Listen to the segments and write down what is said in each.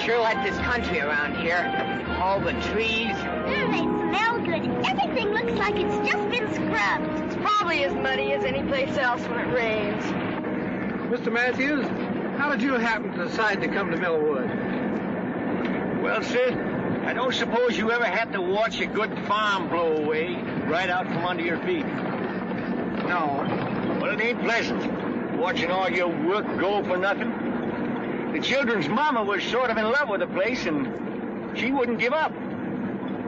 sure like this country around here. All the trees. They smell good. Everything looks like it's just been scrubbed. It's probably as muddy as any place else when it rains. Mr. Matthews, how did you happen to decide to come to Millwood? Well, Sid, I don't suppose you ever had to watch a good farm blow away right out from under your feet. No. Well, it ain't pleasant, watching all your work go for nothing. The children's mama was sort of in love with the place, and she wouldn't give up.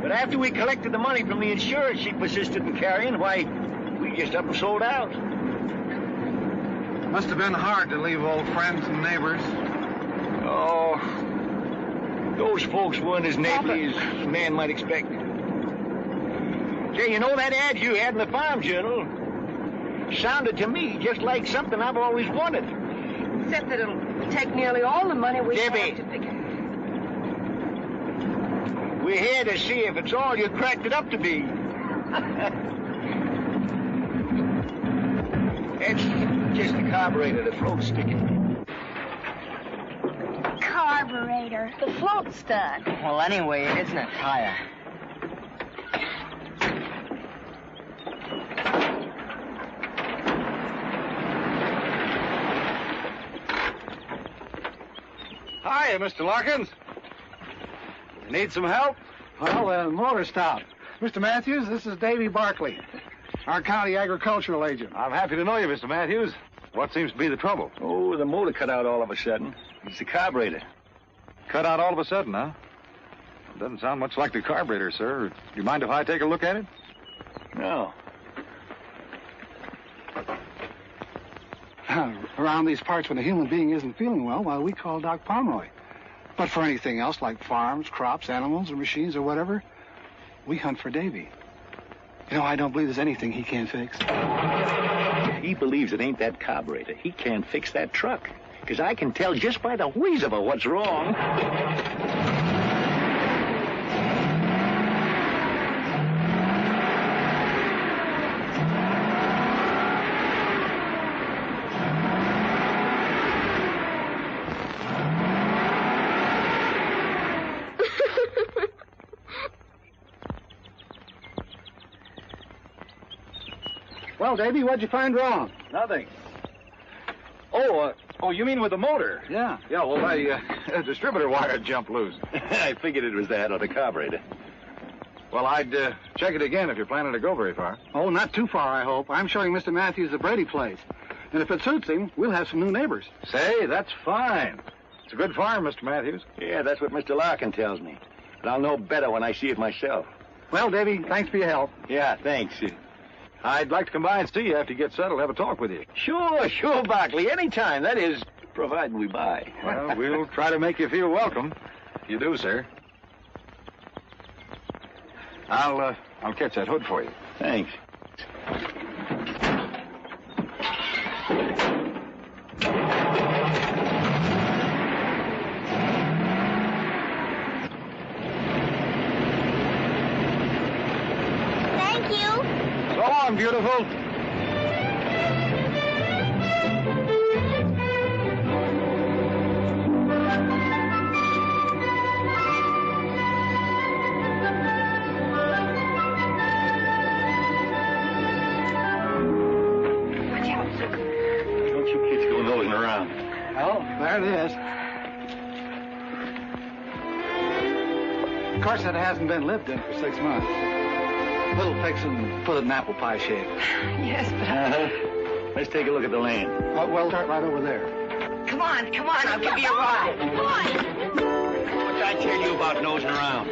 But after we collected the money from the insurance she persisted in carrying, why, we just up and sold out. Must have been hard to leave old friends and neighbors. Oh, those folks weren't as neighborly as a man might expect. Say, you know that ad you had in the Farm Journal sounded to me just like something I've always wanted. Except that it'll take nearly all the money we have to pick it. We're here to see if it's all you cracked it up to be. It's just the carburetor. The float's sticking. Carburetor. The float's stuck. Well, anyway, it isn't a tire. Hiya, Mr. Larkins. Need some help? Well, the motor stopped. Mr. Matthews, this is Davy Barkley, our county agricultural agent. I'm happy to know you, Mr. Matthews. What seems to be the trouble? Oh, the motor cut out all of a sudden. It's the carburetor. Cut out all of a sudden, huh? It doesn't sound much like the carburetor, sir. Do you mind if I take a look at it? No. Around these parts, when a human being isn't feeling well, we call Doc Pomeroy. But for anything else, like farms, crops, animals, or machines, or whatever, we hunt for Davy. You know, I don't believe there's anything he can't fix. He believes it ain't that carburetor. He can't fix that truck. Because I can tell just by the wheeze of it what's wrong. Well, Davy, what'd you find wrong? Nothing. Oh, you mean with the motor? Yeah. Yeah, well, my distributor wire jumped loose. I figured it was that or the carburetor. Well, I'd check it again if you're planning to go very far. Oh, not too far, I hope. I'm showing Mr. Matthews the Brady place. And if it suits him, we'll have some new neighbors. Say, that's fine. It's a good farm, Mr. Matthews. Yeah, that's what Mr. Larkin tells me. But I'll know better when I see it myself. Well, Davy, thanks for your help. Yeah, thanks. I'd like to come by and see you after you get settled, have a talk with you. Sure, Barkley. Anytime. That is, providing we buy. Well, we'll try to make you feel welcome. You do, sir. I'll catch that hood for you. Thanks. Thank you. So long, beautiful. Don't you kids go nosing around. Well, there it is. Of course, it hasn't been lived in for 6 months. Little fixin' put it in apple pie shape. Yes, but Let's take a look at the land. We'll start right over there. Come on, I'll give you a ride. Come on. What'd I tell you about nosing around?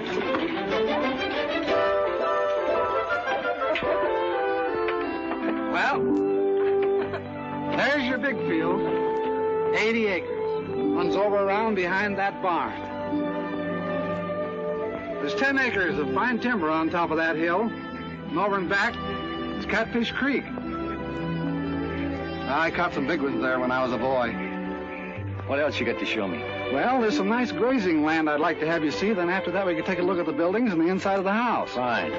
Well, there's your big field. 80 acres. Runs over around behind that barn. There's 10 acres of fine timber on top of that hill. And over and back is Catfish Creek. I caught some big ones there when I was a boy. What else you got to show me? Well, there's some nice grazing land I'd like to have you see. Then after that, we could take a look at the buildings and the inside of the house. Fine.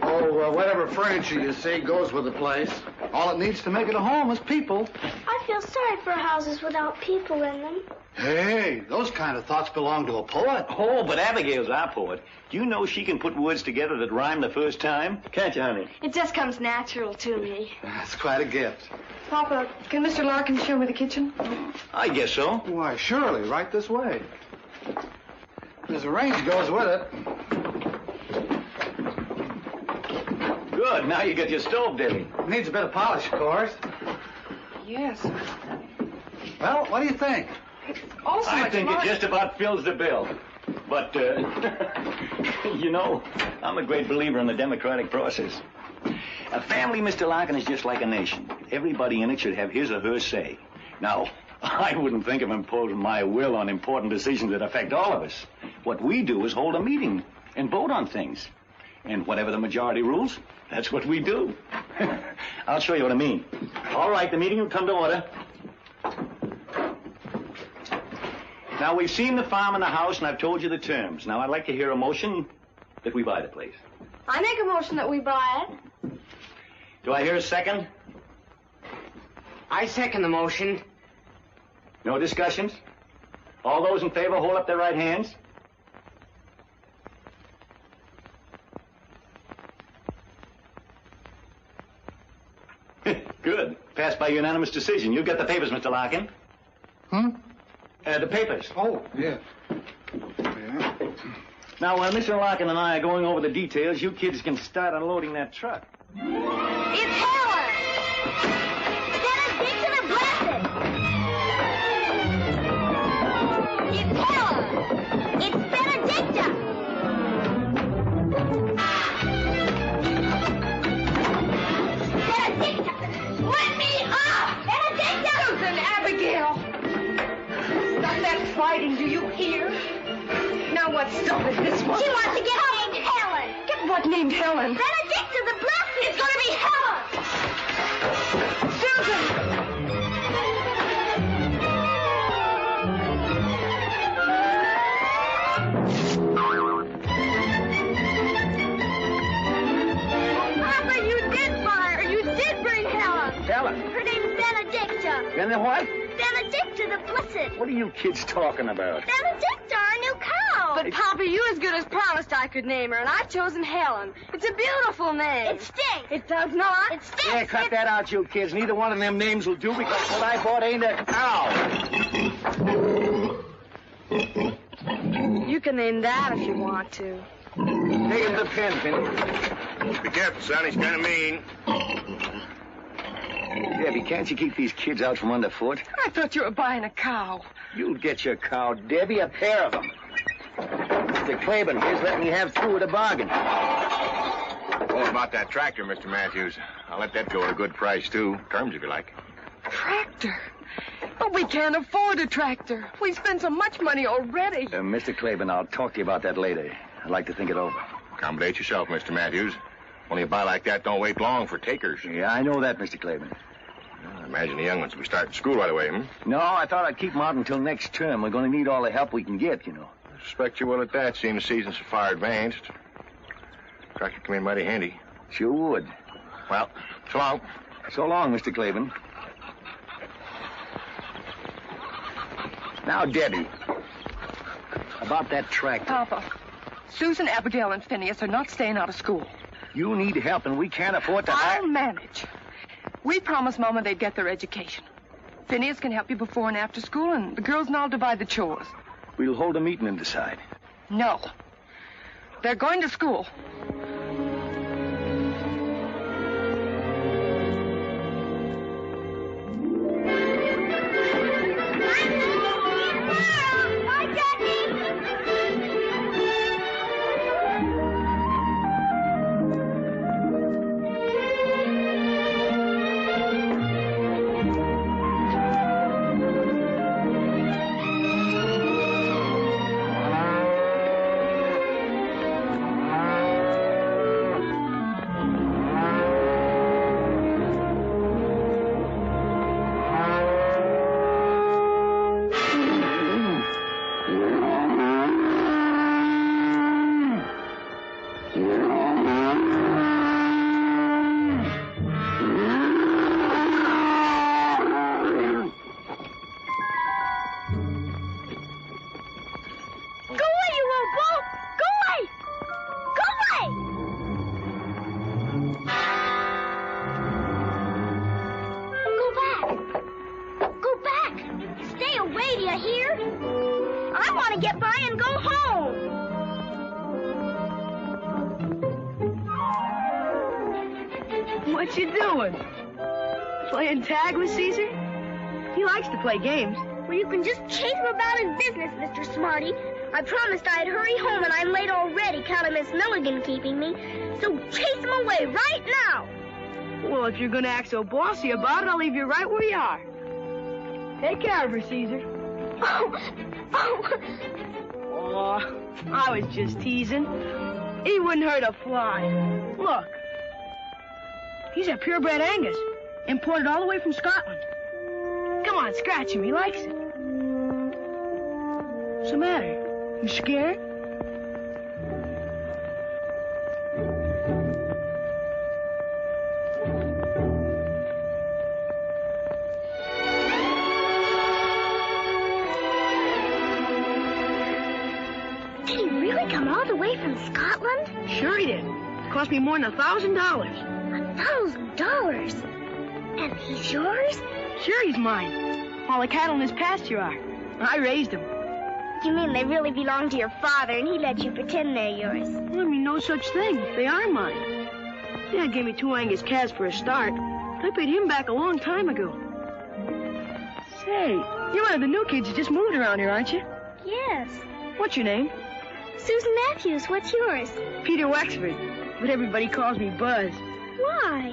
Oh, Well, whatever furniture you see goes with the place. All it needs to make it a home is people. I feel sorry for houses without people in them. Hey, those kind of thoughts belong to a poet. Oh, but Abigail's our poet. Do you know she can put words together that rhyme the first time? Can't you, honey? It just comes natural to me. That's quite a gift. Papa, can Mr. Larkins show me the kitchen? I guess so. Why, surely, right this way. There's a range goes with it. Good. Now you get your stove, Debbie. Needs a bit of polish, of course. Yes. Well, what do you think? Also, I think it just about fills the bill. But, you know, I'm a great believer in the democratic process. A family, Mr. Larkin, is just like a nation. Everybody in it should have his or her say. Now, I wouldn't think of imposing my will on important decisions that affect all of us. What we do is hold a meeting and vote on things. And whatever the majority rules, that's what we do. I'll show you what I mean. All right, the meeting will come to order. Now, we've seen the farm and the house, and I've told you the terms. Now, I'd like to hear a motion that we buy the place. I make a motion that we buy it. Do I hear a second? I second the motion. No discussions? All those in favor, hold up their right hands. Good. Passed by unanimous decision. You get the papers, Mr. Larkin. The papers. Oh, yeah. Now, while Mr. Larkin and I are going over the details, you kids can start unloading that truck. It's Helen! Benedict to the blessed! It's Helen! It's Benedicta! Benedicta! Let me off! Benedicta! Susan, Abigail! Stop that fighting, do you hear? Now what started this one? She wants to get named Helen! Get what named Helen? Benedicta the blessed! It's gonna be Helen! Susan! Papa, you did buy her. You did bring Helen. Helen? Her name's Benedicta. Then the what? Benedicta the blessed. What are you kids talking about? Benedicta, our new cow. But, Papa, you as good as promised I could name her, and I've chosen Helen. It's a beautiful name. It stinks. It does not. It stinks. Yeah, cut that out, you kids. Neither one of them names will do because what I bought ain't a cow. You can name that if you want to. Take him the pen, Phineas. Be careful, son. He's kind of mean. Debbie, can't you keep these kids out from underfoot? I thought you were buying a cow. You'll get your cow, Debbie, a pair of them. Mr. Claiborne here's letting me have two at a bargain. Oh, about that tractor, Mr. Matthews. I'll let that go at a good price, too. Terms, if you like. Tractor? But we can't afford a tractor. We spent so much money already. Mr. Claiborne, I'll talk to you about that later. I'd like to think it over. Accommodate yourself, Mr. Matthews. Only a buy like that don't wait long for takers. Yeah, I know that, Mr. Claiborne. I imagine the young ones will be starting school right away, No, I thought I'd keep them out until next term. We're going to need all the help we can get, you know. I suspect you will at that, seeing the season's so far advanced. Tractor come in mighty handy. Sure would. Well, so long. So long, Mr. Claiborne. Now, Debbie, about that tractor. Papa, Susan, Abigail, and Phineas are not staying out of school. You need help, and we can't afford to I'll manage. We promised Mama they'd get their education. Phineas can help you before and after school, and the girls and I'll divide the chores. We'll hold a meeting and decide. No. They're going to school. Bye, Jackie. to get by and go home. What you doing? Playing tag with Caesar? He likes to play games. Well, you can just chase him about his business, Mr. Smarty. I promised I'd hurry home, and I'm late already, counting Miss Milligan keeping me. So chase him away right now. Well, if you're going to act so bossy about it, I'll leave you right where you are. Take care of her, Caesar. Oh. Oh, I was just teasing. He wouldn't hurt a fly. Look. He's a purebred Angus, imported all the way from Scotland. Come on, scratch him. He likes it. What's the matter? You scared? Did he really come all the way from Scotland? Sure he did. It cost me more than $1,000. $1,000? And he's yours? Sure he's mine. All the cattle in his pasture are. I raised them. You mean they really belong to your father and he let you pretend they're yours? Well, I mean, no such thing. They are mine. Dad gave me 2 Angus calves for a start. I paid him back a long time ago. Say, you're one of the new kids who just moved around here, aren't you? Yes. What's your name? Susan Matthews. What's yours? Peter Wexford. But everybody calls me Buzz. Why?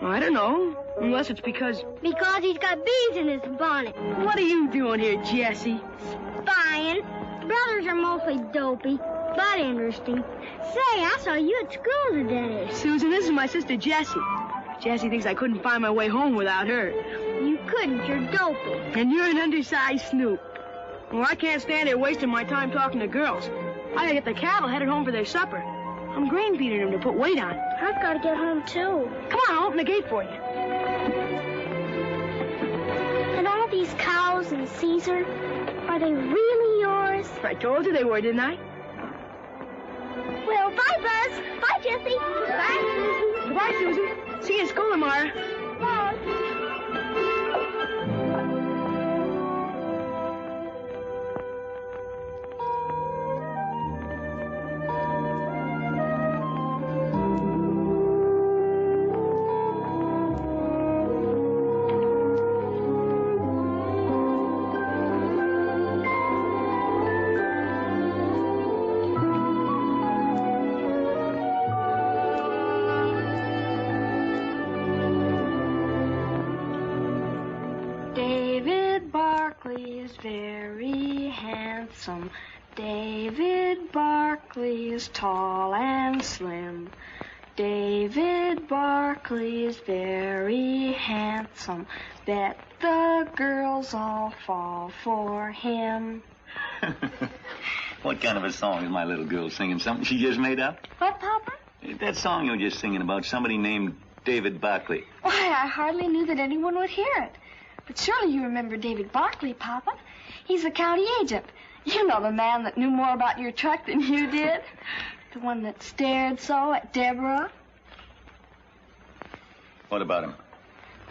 I don't know. Unless it's because... Because he's got bees in his bonnet. What are you doing here, Jessie? Spying. Brothers are mostly dopey, but interesting. Say, I saw you at school today. Susan, this is my sister Jessie. Jessie thinks I couldn't find my way home without her. You couldn't. You're dopey. And you're an undersized snoop. Well, I can't stand here wasting my time talking to girls. I gotta get the cattle headed home for their supper. I'm grain feeding them to put weight on. I've got to get home, too. Come on, I'll open the gate for you. And all these cows and Caesar, are they really yours? I told you they were, didn't I? Well, bye, Buzz. Bye, Jessie. Bye, Susie. Goodbye, Susan. See you in school tomorrow. Bye. David Barkley is tall and slim. David Barkley is very handsome. Bet the girls all fall for him. What kind of a song is my little girl singing? Something she just made up? What, Papa? That song you were just singing about somebody named David Barkley. Why, I hardly knew that anyone would hear it. But surely you remember David Barkley, Papa. He's the county agent. You know, the man that knew more about your truck than you did. The one that stared so at Deborah. What about him?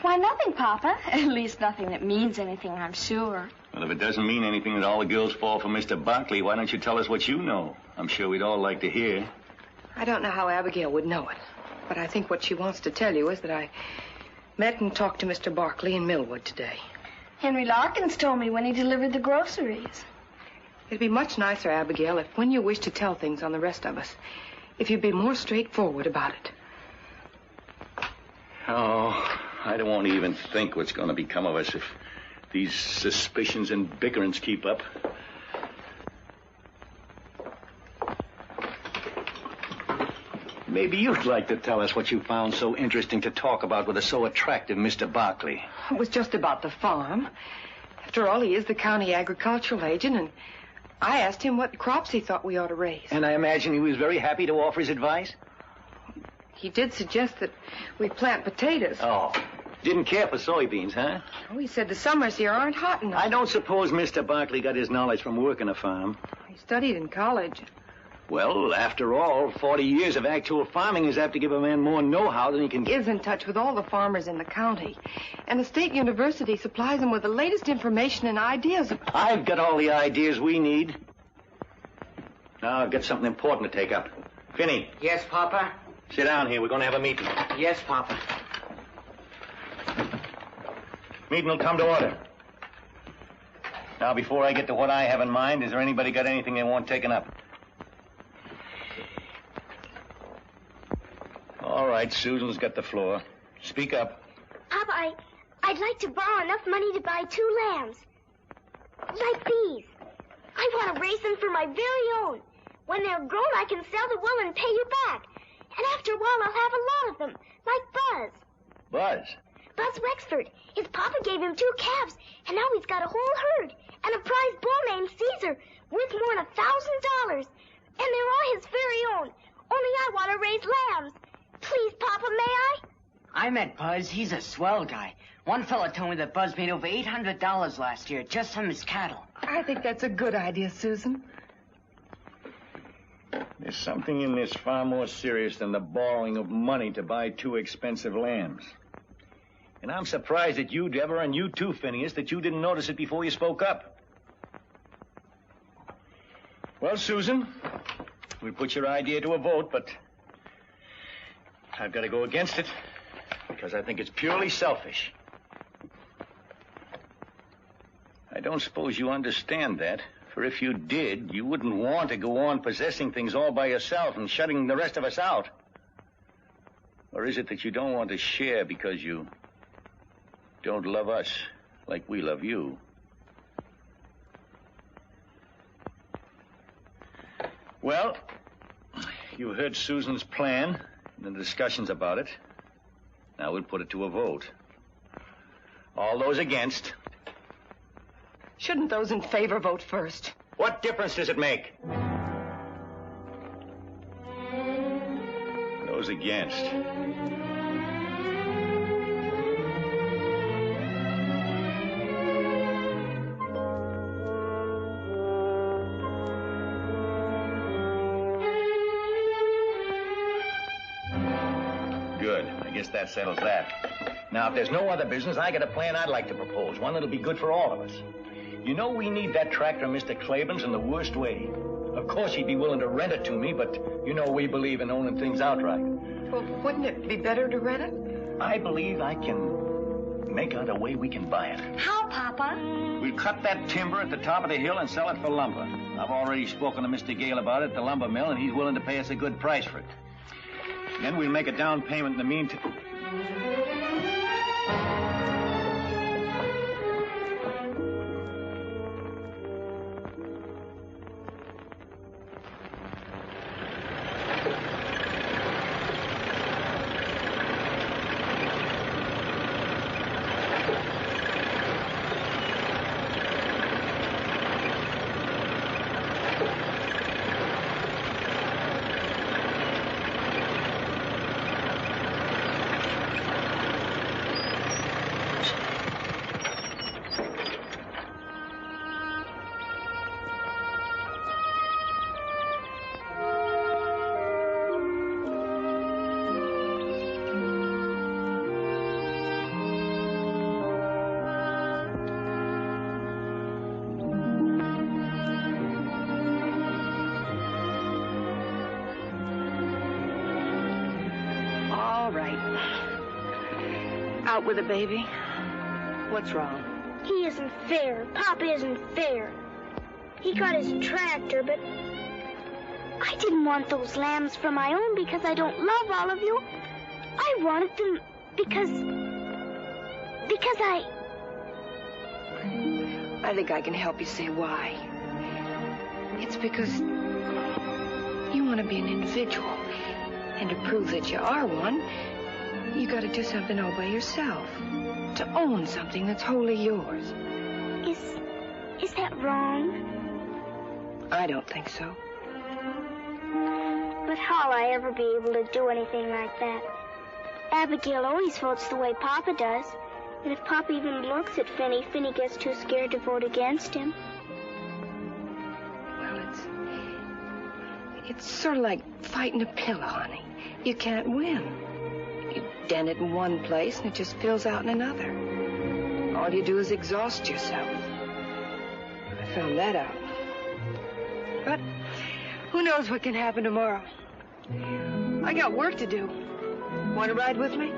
Why, nothing, Papa. At least nothing that means anything, I'm sure. Well, if it doesn't mean anything that all the girls fall for Mr. Barkley, why don't you tell us what you know? I'm sure we'd all like to hear. I don't know how Abigail would know it, but I think what she wants to tell you is that I met and talked to Mr. Barkley in Millwood today. Henry Larkins told me when he delivered the groceries. It'd be much nicer, Abigail, if when you wish to tell things on the rest of us, if you'd be more straightforward about it. Oh, I don't want to even think what's going to become of us if these suspicions and bickerings keep up. Maybe you'd like to tell us what you found so interesting to talk about with a so attractive Mr. Barkley. It was just about the farm. After all, he is the county agricultural agent, and I asked him what crops he thought we ought to raise. And I imagine he was very happy to offer his advice? He did suggest that we plant potatoes. Oh, didn't care for soybeans, huh? Oh, he said the summers here aren't hot enough. I don't suppose Mr. Barkley got his knowledge from working a farm. He studied in college. Well, after all, 40 years of actual farming is apt to give a man more know-how than he can... He is in touch with all the farmers in the county. And the state university supplies him with the latest information and ideas. I've got all the ideas we need. Now I've got something important to take up. Finney. Yes, Papa? Sit down here. We're going to have a meeting. Yes, Papa. Meeting will come to order. Now, before I get to what I have in mind, is there anybody got anything they want taken up? All right, Susan's got the floor. Speak up. Papa, I'd like to borrow enough money to buy 2 lambs. Like these. I want to raise them for my very own. When they're grown, I can sell the wool and pay you back. And after a while, I'll have a lot of them, like Buzz. Buzz? Buzz Wexford. His papa gave him 2 calves, and now he's got a whole herd. And a prize bull named Caesar, worth more than $1,000. And they're all his very own. Only I want to raise lambs. Please, Papa, may I? I met Buzz. He's a swell guy. One fella told me that Buzz made over $800 last year just from his cattle. I think that's a good idea, Susan. There's something in this far more serious than the borrowing of money to buy 2 expensive lambs. And I'm surprised at you, Deborah, and you too, Phineas, that you didn't notice it before you spoke up. Well, Susan, we put your idea to a vote, but I've got to go against it because I think it's purely selfish. I don't suppose you understand that, for if you did, you wouldn't want to go on possessing things all by yourself and shutting the rest of us out. Or is it that you don't want to share because you don't love us like we love you? Well, you heard Susan's plan and the discussions about it. Now we'll put it to a vote. All those against. Shouldn't those in favor vote first? What difference does it make? Those against. Good. I guess that settles that. Now, if there's no other business, I got a plan I'd like to propose. One that'll be good for all of us. You know we need that tractor Mr. Claiborne's in the worst way. Of course he'd be willing to rent it to me, but you know we believe in owning things outright. Well, wouldn't it be better to rent it? I believe I can make out a way we can buy it. How, Papa? We'll cut that timber at the top of the hill and sell it for lumber. I've already spoken to Mr. Gale about it at the lumber mill, and he's willing to pay us a good price for it. Then we'll make a down payment in the meantime. Out with the baby. What's wrong? He isn't fair. Papa isn't fair. He got his tractor, but I didn't want those lambs for my own because I don't love all of you. I wanted them because I think I can help you say why. It's because you want to be an individual. And to prove that you are one, you got to do something all by yourself. To own something that's wholly yours. Is that wrong? I don't think so. But how'll I ever be able to do anything like that? Abigail always votes the way Papa does. And if Papa even looks at Finney gets too scared to vote against him. Well, It's sort of like fighting a pillow, honey. You can't win. You dent it in one place and it just fills out in another. All you do is exhaust yourself. I found that out. But who knows what can happen tomorrow? I got work to do. Want to ride with me?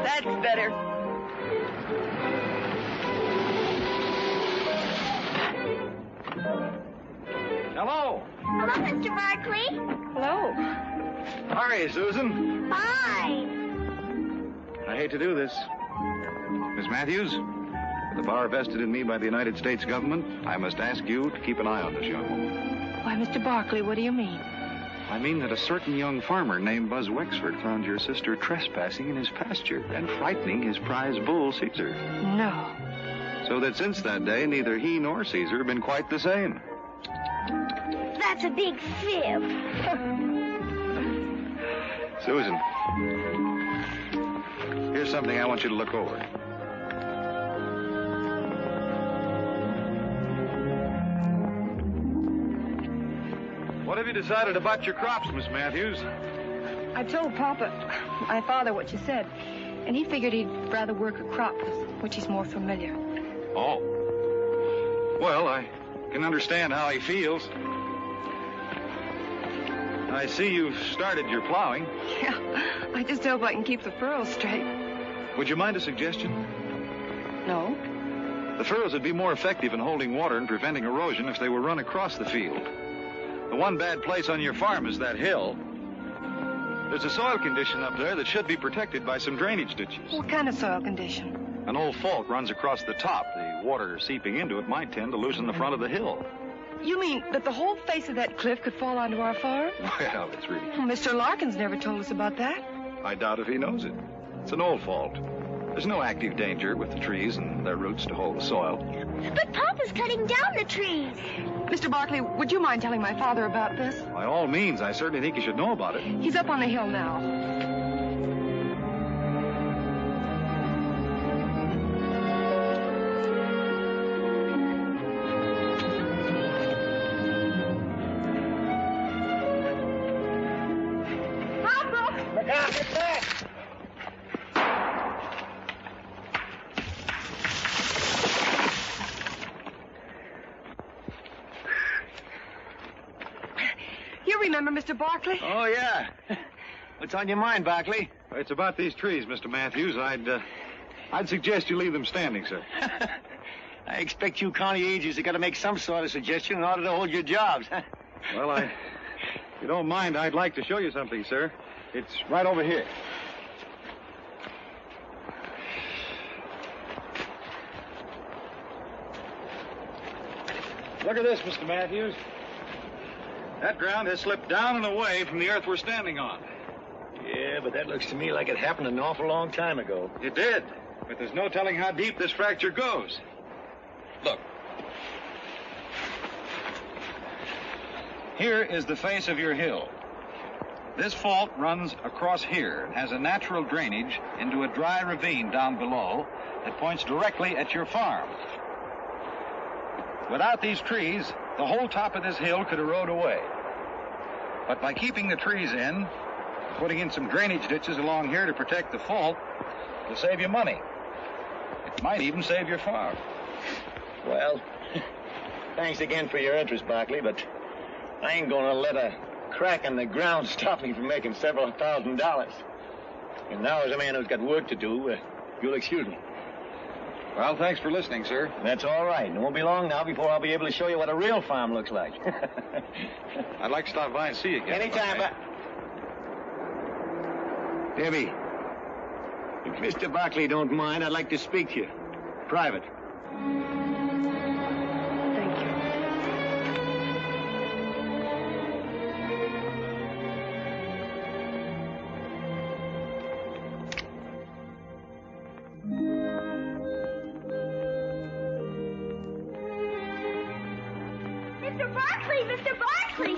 That's better. Hello. Hello, Mr. Barkley. Hello. How are you, Susan? Fine. I hate to do this. Miss Matthews, with the power vested in me by the United States government, I must ask you to keep an eye on this young woman. Why, Mr. Barkley, what do you mean? I mean that a certain young farmer named Buzz Wexford found your sister trespassing in his pasture and frightening his prize bull, Caesar. No. So that since that day, neither he nor Caesar have been quite the same. That's a big fib. Susan, here's something I want you to look over. What have you decided about your crops, Miss Matthews? I told Papa, my father, what you said, and he figured he'd rather work a crop with which he's more familiar. Oh. Well, I can understand how he feels. I see you've started your plowing. Yeah, I just hope I can keep the furrows straight. Would you mind a suggestion? No. The furrows would be more effective in holding water and preventing erosion if they were run across the field. The one bad place on your farm is that hill. There's a soil condition up there that should be protected by some drainage ditches. What kind of soil condition? An old fault runs across the top. The water seeping into it might tend to loosen the front of the hill. You mean that the whole face of that cliff could fall onto our farm? Well, it's really... Well, Mr. Larkins never told us about that. I doubt if he knows it. It's an old fault. There's no active danger with the trees and their roots to hold the soil. But Papa's cutting down the trees. Mr. Barkley, would you mind telling my father about this? By all means, I certainly think you should know about it. He's up on the hill now. Mr. Barkley? Oh, yeah. What's on your mind, Barkley? It's about these trees, Mr. Matthews. I'd suggest you leave them standing, sir. I expect you county agents have got to make some sort of suggestion in order to hold your jobs. Well, if you don't mind, I'd like to show you something, sir. It's right over here. Look at this, Mr. Matthews. That ground has slipped down and away from the earth we're standing on. Yeah, but that looks to me like it happened an awful long time ago. It did, but there's no telling how deep this fracture goes. Look. Here is the face of your hill. This fault runs across here and has a natural drainage into a dry ravine down below that points directly at your farm. Without these trees, the whole top of this hill could erode away. But by keeping the trees in, putting in some drainage ditches along here to protect the fault, it'll save you money. It might even save your farm. Well, thanks again for your interest, Barkley, but I ain't gonna let a crack in the ground stop me from making several $1,000s. And now, as a man who's got work to do, you'll excuse me. Well, thanks for listening, sir. That's all right. It won't be long now before I'll be able to show you what a real farm looks like. I'd like to stop by and see you again. Anytime, Debbie, if Mr. Barkley don't mind, I'd like to speak to you. Private. Thank you. Mr. Barkley! Mr. Barkley!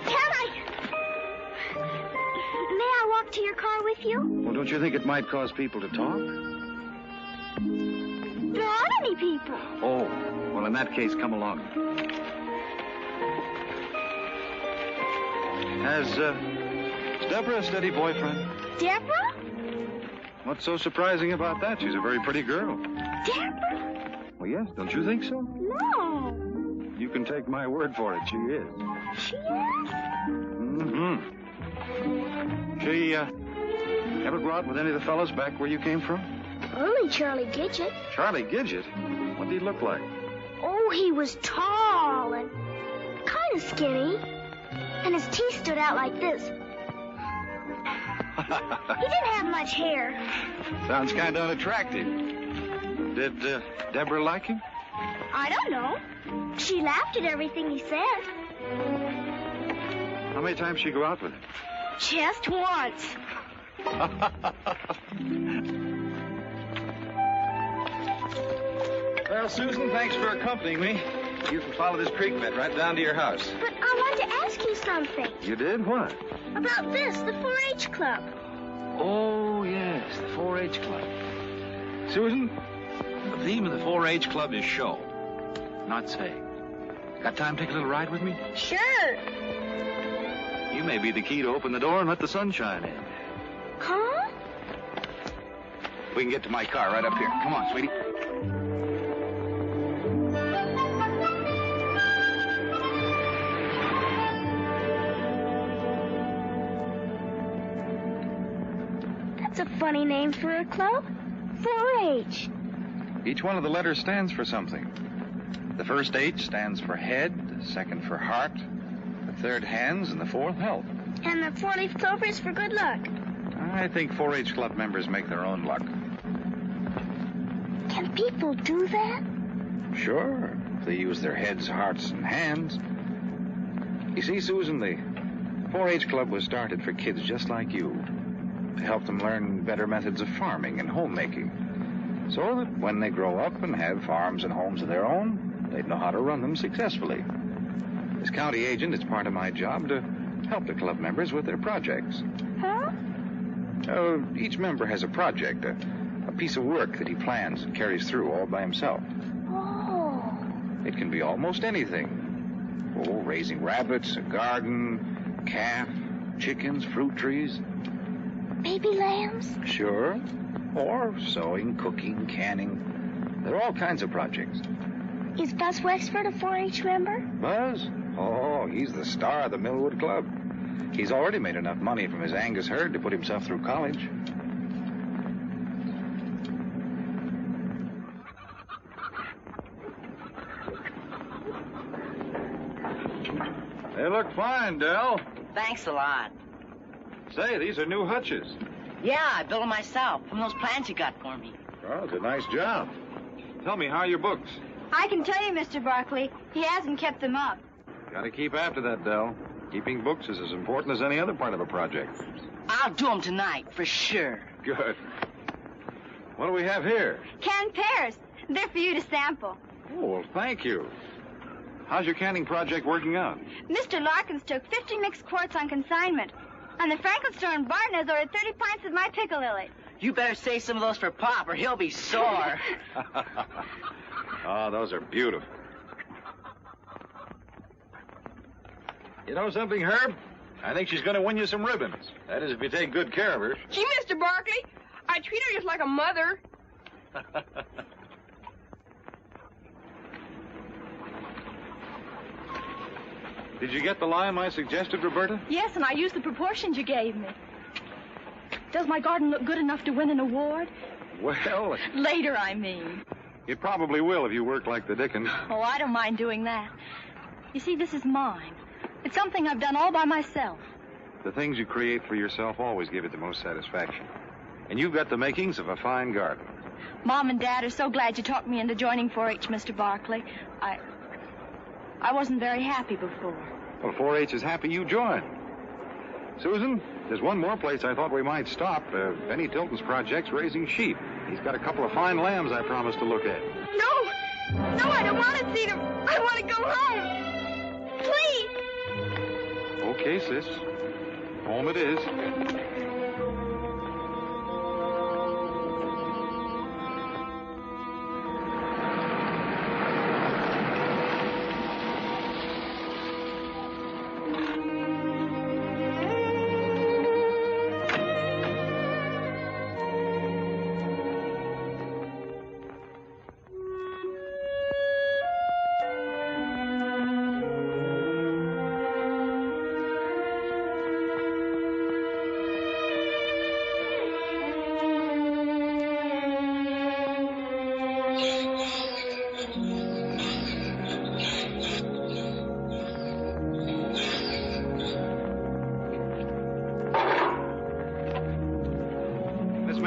Can I walk to your car with you? Well, don't you think it might cause people to talk? There aren't any people. Oh, well, in that case, come along. Has Deborah a steady boyfriend? Deborah? What's so surprising about that? She's a very pretty girl. Deborah? Well, yes, don't you think so? No. You can take my word for it, she is. She is? Mm-hmm. She, ever go out with any of the fellas back where you came from? Only Charlie Gidget. Charlie Gidget? What did he look like? Oh, he was tall and kind of skinny. And his teeth stood out like this. He didn't have much hair. Sounds kind of unattractive. Did Deborah like him? I don't know. She laughed at everything he said. How many times did she go out with him? Just once. Well, Susan, thanks for accompanying me. You can follow this creek bed right down to your house. But I want to ask you something. You did? What? About this, the 4-H club. Oh, yes, the 4-H club. Susan, the theme of the 4-H club is show, not say. Got time to take a little ride with me? Sure. You may be the key to open the door and let the sunshine in. Huh? We can get to my car right up here. Come on, sweetie. That's a funny name for a club. 4-H. Each one of the letters stands for something. The first H stands for head, the second for heart, the third hands, and the fourth health. And the 4-leaf clover is for good luck. I think 4-H club members make their own luck. Can people do that? Sure, if they use their heads, hearts, and hands. You see, Susan, the 4-H club was started for kids just like you, to help them learn better methods of farming and homemaking, so that when they grow up and have farms and homes of their own, they'd know how to run them successfully. As county agent, it's part of my job to help the club members with their projects. Huh? Each member has a project, a piece of work that he plans and carries through all by himself. Oh. It can be almost anything. Oh, raising rabbits, a garden, calf, chickens, fruit trees. Baby lambs? Sure. Or sewing, cooking, canning. There are all kinds of projects. Is Buzz Wexford a 4-H member? Buzz? Oh, he's the star of the Millwood Club. He's already made enough money from his Angus herd to put himself through college. They look fine, Del. Thanks a lot. Say, these are new hutches. Yeah, I built them myself from those plans you got for me. Oh, it's a nice job. Tell me, how are your books? I can tell you, Mr. Barkley, he hasn't kept them up. Gotta keep after that, Del. Keeping books is as important as any other part of a project. I'll do them tonight, for sure. Good. What do we have here? Canned pears. They're for you to sample. Oh, well, thank you. How's your canning project working out? Mr. Larkins took 50 mixed quarts on consignment. And the Franklin store in Barton has ordered 30 pints of my pickle lily. You better save some of those for Pop, or he'll be sore. Oh, those are beautiful. You know something, Herb? I think she's going to win you some ribbons. That is, if you take good care of her. Gee, Mr. Barkley, I treat her just like a mother. Did you get the lime I suggested, Roberta? Yes, and I used the proportions you gave me. Does my garden look good enough to win an award? Well, Later, I mean. it probably will if you work like the Dickens. Oh, I don't mind doing that. You see, this is mine. It's something I've done all by myself. The things you create for yourself always give it the most satisfaction. And you've got the makings of a fine garden. Mom and Dad are so glad you talked me into joining 4-H, Mr. Barkley. I wasn't very happy before. Well, 4-H is happy you joined. Susan, there's one more place I thought we might stop. Benny Tilton's project's raising sheep. He's got a couple of fine lambs I promised to look at. No, I don't want to see them. I want to go home. Please. Okay, sis. Home it is.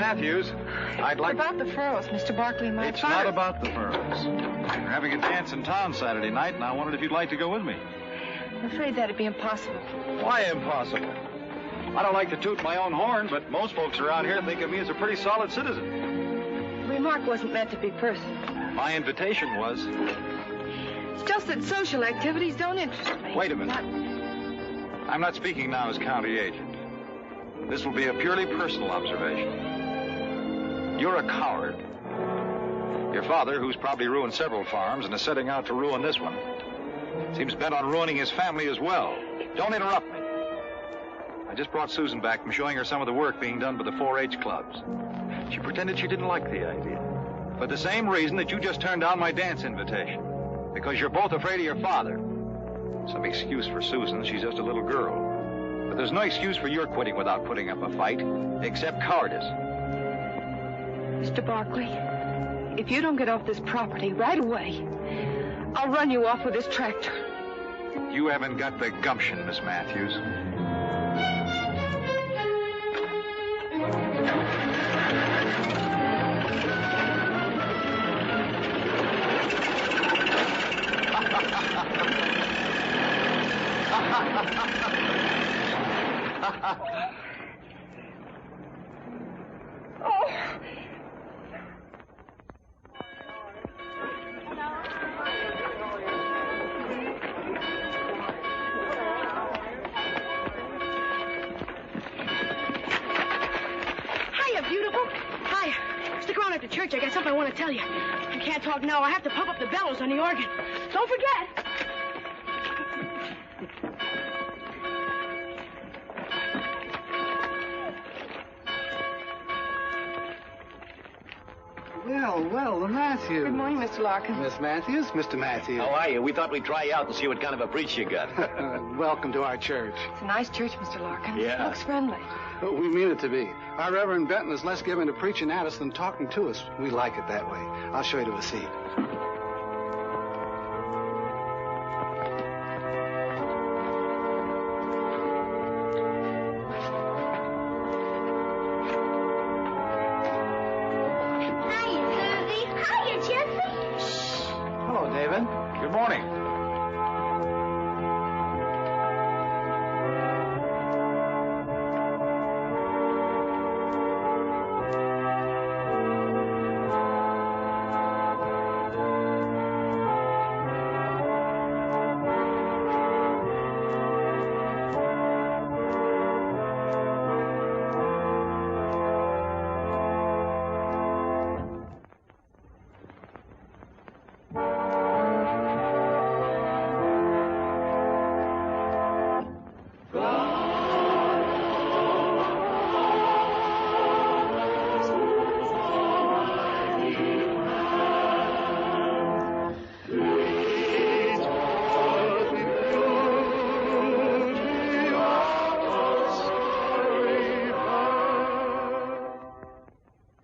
Matthews, I'd like... About the furrows, Mr. Barkley, my It's father... not about the furrows. We're having a dance in town Saturday night, and I wondered if you'd like to go with me. I'm afraid that'd be impossible. Why impossible? I don't like to toot my own horn, but most folks around here think of me as a pretty solid citizen. The remark wasn't meant to be personal. My invitation was... It's just that social activities don't interest me. Wait a minute. I'm not speaking now as county agent. This will be a purely personal observation. You're a coward. Your father, who's probably ruined several farms and is setting out to ruin this one, seems bent on ruining his family as well. Don't interrupt me. I just brought Susan back from showing her some of the work being done by the 4-H clubs. She pretended she didn't like the idea. For the same reason that you just turned down my dance invitation. Because you're both afraid of your father. Some excuse for Susan, she's just a little girl. But there's no excuse for your quitting without putting up a fight, except cowardice. Mr. Barkley, if you don't get off this property right away, I'll run you off with this tractor. You haven't got the gumption, Miss Matthews. Church, I got something I want to tell you. I can't talk now. I have to pump up the bellows on the organ. Don't forget. Well, the Matthews. Good morning, Mr. Larkins. Miss Matthews, Mr. Matthews. How are you? We thought we'd try you out and see what kind of a preach you got. Welcome to our church. It's a nice church, Mr. Larkins. Yeah. Looks friendly. We mean it to be. Our Reverend Benton is less given to preaching at us than talking to us. We like it that way. I'll show you to a seat. Good morning.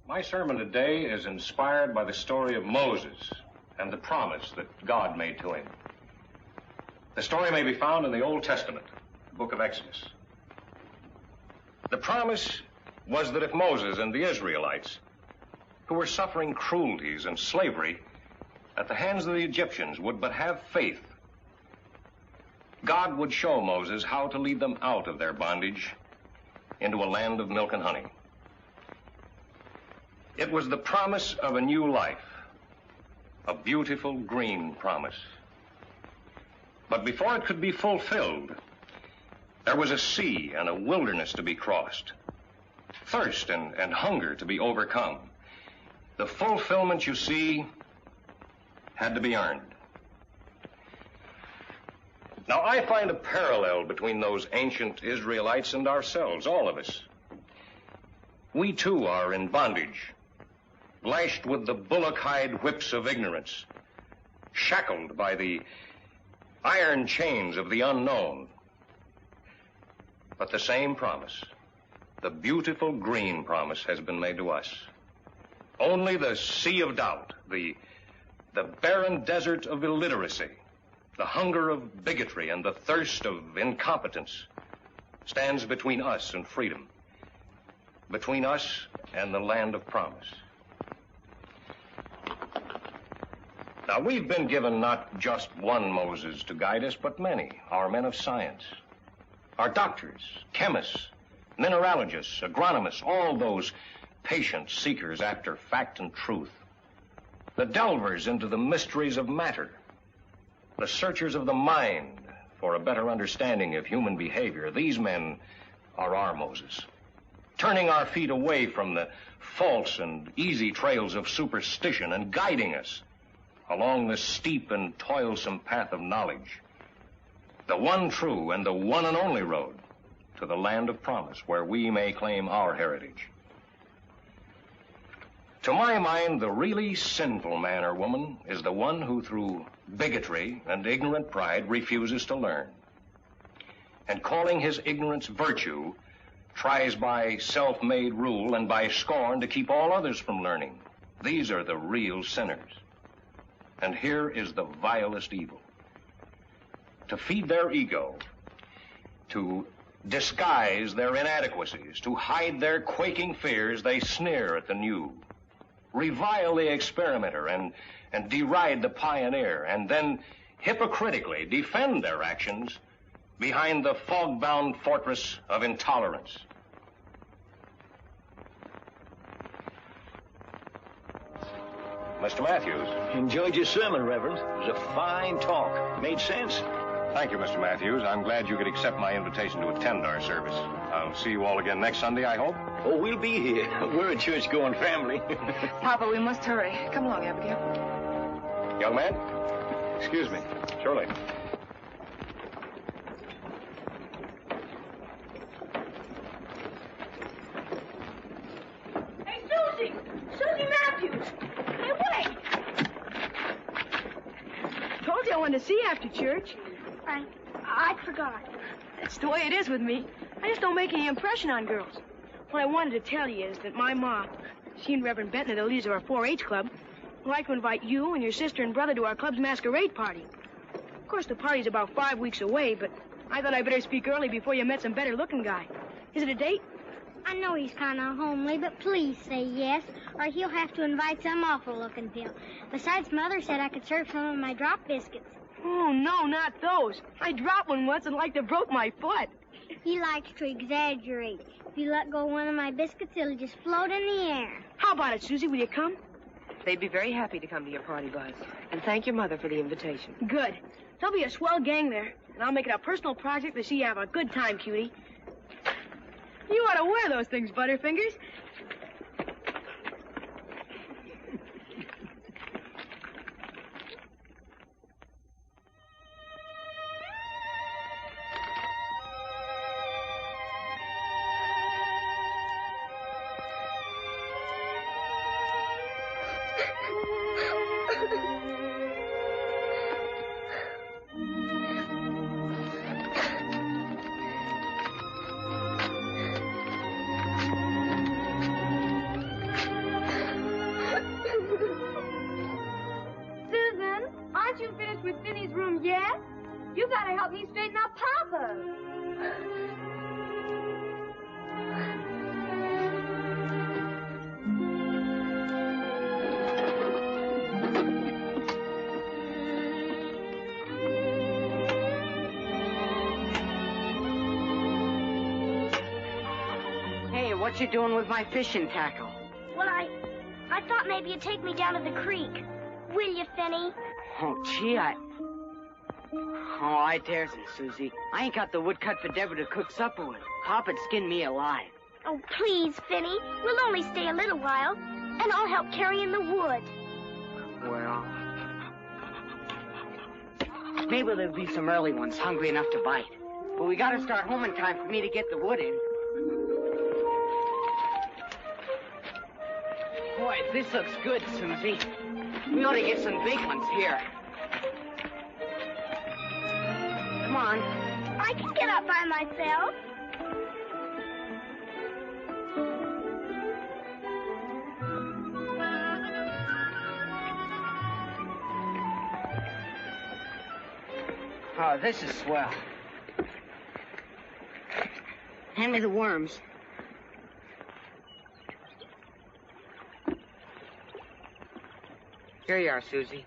My sermon today is inspired by the story of Moses and the promise that God made to him. The story may be found in the Old Testament, the book of Exodus. The promise was that if Moses and the Israelites, who were suffering cruelties and slavery at the hands of the Egyptians, would but have faith, God would show Moses how to lead them out of their bondage into a land of milk and honey. It was the promise of a new life, a beautiful green promise. But before it could be fulfilled, there was a sea and a wilderness to be crossed, thirst and hunger to be overcome. The fulfillment, you see, had to be earned. Now, I find a parallel between those ancient Israelites and ourselves, all of us. We, too, are in bondage, lashed with the bullock-hide whips of ignorance, shackled by the iron chains of the unknown. But the same promise, the beautiful green promise, has been made to us. Only the sea of doubt, the barren desert of illiteracy, the hunger of bigotry and the thirst of incompetence stands between us and freedom. between us and the land of promise. Now, we've been given not just one Moses to guide us, but many, our men of science, our doctors, chemists, mineralogists, agronomists, all those patient seekers after fact and truth, the delvers into the mysteries of matter, the searchers of the mind for a better understanding of human behavior. These men are our Moses, turning our feet away from the false and easy trails of superstition and guiding us along the steep and toilsome path of knowledge, the one true and the one and only road to the land of promise, where we may claim our heritage. To my mind, the really sinful man or woman is the one who, through bigotry and ignorant pride, refuses to learn, and calling his ignorance virtue, tries by self-made rule and by scorn to keep all others from learning. These are the real sinners. And here is the vilest evil. To feed their ego, to disguise their inadequacies, to hide their quaking fears, they sneer at the new, revile the experimenter, and deride the pioneer, and then hypocritically defend their actions behind the fog-bound fortress of intolerance. Mr. Matthews. Enjoyed your sermon, Reverend. It was a fine talk. Made sense. Thank you, Mr. Matthews. I'm glad you could accept my invitation to attend our service. I'll see you all again next Sunday, I hope. Oh, we'll be here. We're a church-going family. Papa, we must hurry. Come along, Abigail. Young man? Excuse me. Surely. Hey, Susie! Susie Matthews! Hey, wait! Told you I wanted to see you after church. I forgot. That's the way it is with me. I just don't make any impression on girls. What I wanted to tell you is that my mom, she and Reverend Benton are the leaders of our 4-H club, would like to invite you and your sister and brother to our club's masquerade party. Of course, the party's about 5 weeks away, but I thought I'd better speak early before you met some better-looking guy. Is it a date? I know he's kind of homely, but please say yes, or he'll have to invite some awful-looking pill. Besides, Mother said I could serve some of my drop biscuits. Oh, no, not those. I dropped one once and like to broke my foot. He likes to exaggerate. If you let go of one of my biscuits, it'll just float in the air. How about it, Susie? Will you come? They'd be very happy to come to your party, Buzz. And thank your mother for the invitation. Good. There'll be a swell gang there, and I'll make it a personal project to see you have a good time, cutie. You ought to wear those things, Butterfingers. What you doing with my fishing tackle? Well, I thought maybe you'd take me down to the creek. Will you, Finny? Oh, gee, I daresn't, Susie. I ain't got the wood cut for Deborah to cook supper with. Papa'd skin me alive. Oh, please, Finny. We'll only stay a little while, and I'll help carry in the wood. Well, maybe there'll be some early ones hungry enough to bite. But we gotta start home in time for me to get the wood in. Boy, this looks good, Susie. We ought to get some big ones here. Come on. I can get up by myself. Oh, this is swell. Hand me the worms. Here you are, Susie.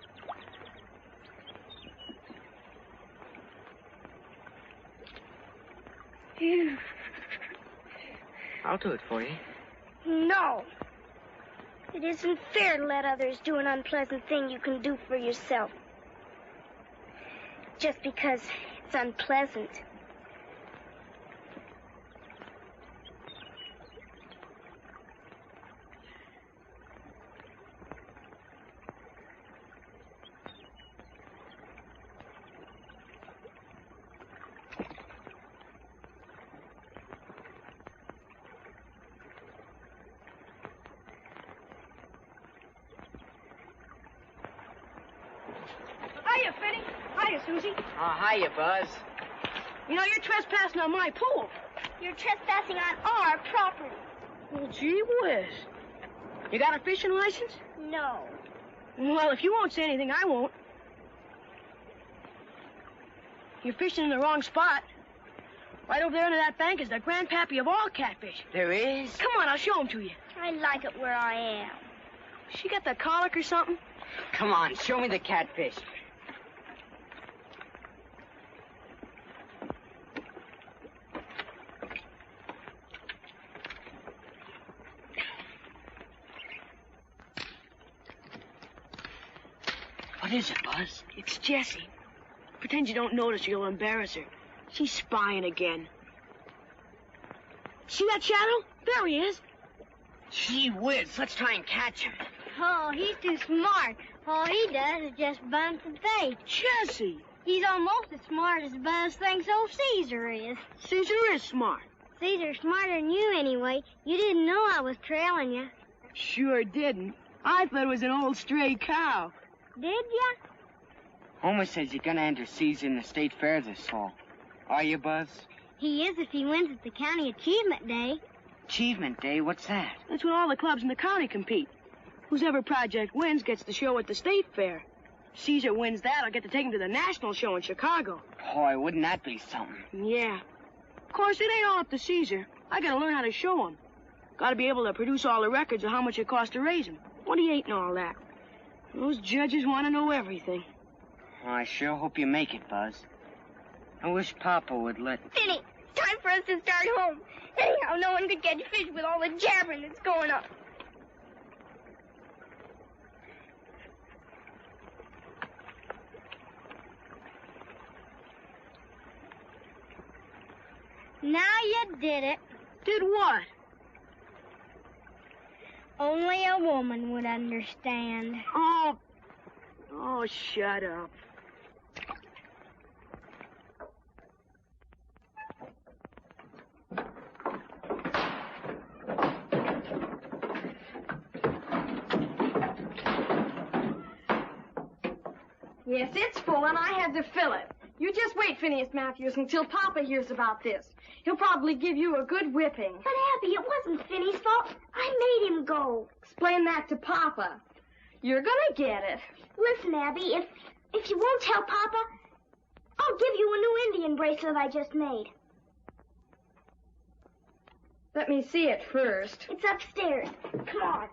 I'll do it for you. No. It isn't fair to let others do an unpleasant thing you can do for yourself. Just because it's unpleasant. Hiya, Finny. Hiya, Susie. Oh, hiya, Buzz. You know, you're trespassing on my pool. You're trespassing on our property. Well, gee whiz. You got a fishing license? No. Well, if you won't say anything, I won't. You're fishing in the wrong spot. Right over there under that bank is the grandpappy of all catfish. There is? Come on, I'll show him to you. I like it where I am. She got the colic or something? Come on, show me the catfish. What is it, Buzz? It's Jessie. Pretend you don't notice or you'll embarrass her. She's spying again. See that shadow? There he is. Gee whiz, let's try and catch him. Oh, he's too smart. All he does is just bump the bait. Jessie! He's almost as smart as Buzz thinks old Caesar is. Caesar is smart. Caesar's smarter than you anyway. You didn't know I was trailing you. Sure didn't. I thought it was an old stray cow. Did ya? Homer says you're gonna enter Caesar in the state fair this fall. Are you, Buzz? He is if he wins at the county achievement day. Achievement Day? What's that? That's when all the clubs in the county compete. Whoever project wins gets the show at the state fair. If Caesar wins that, I'll get to take him to the national show in Chicago. Boy, wouldn't that be something? Yeah. Of course, it ain't all up to Caesar. I gotta learn how to show him. Gotta be able to produce all the records of how much it costs to raise him. 28 and all that. Those judges want to know everything. Well, I sure hope you make it, Buzz. I wish Papa would let... Finny, it's time for us to start home. Anyhow, no one could catch fish with all the jabbering that's going on. Now you did it. Did what? Only a woman would understand. Oh, shut up. Yes, it's full, and I had to fill it. You just wait, Phineas Matthews, until Papa hears about this. He'll probably give you a good whipping. But, Abby, it wasn't Finny's fault. I made him go. Explain that to Papa. You're gonna get it. Listen, Abby, if you won't tell Papa, I'll give you a new Indian bracelet I just made. Let me see it first. It's upstairs. Come on.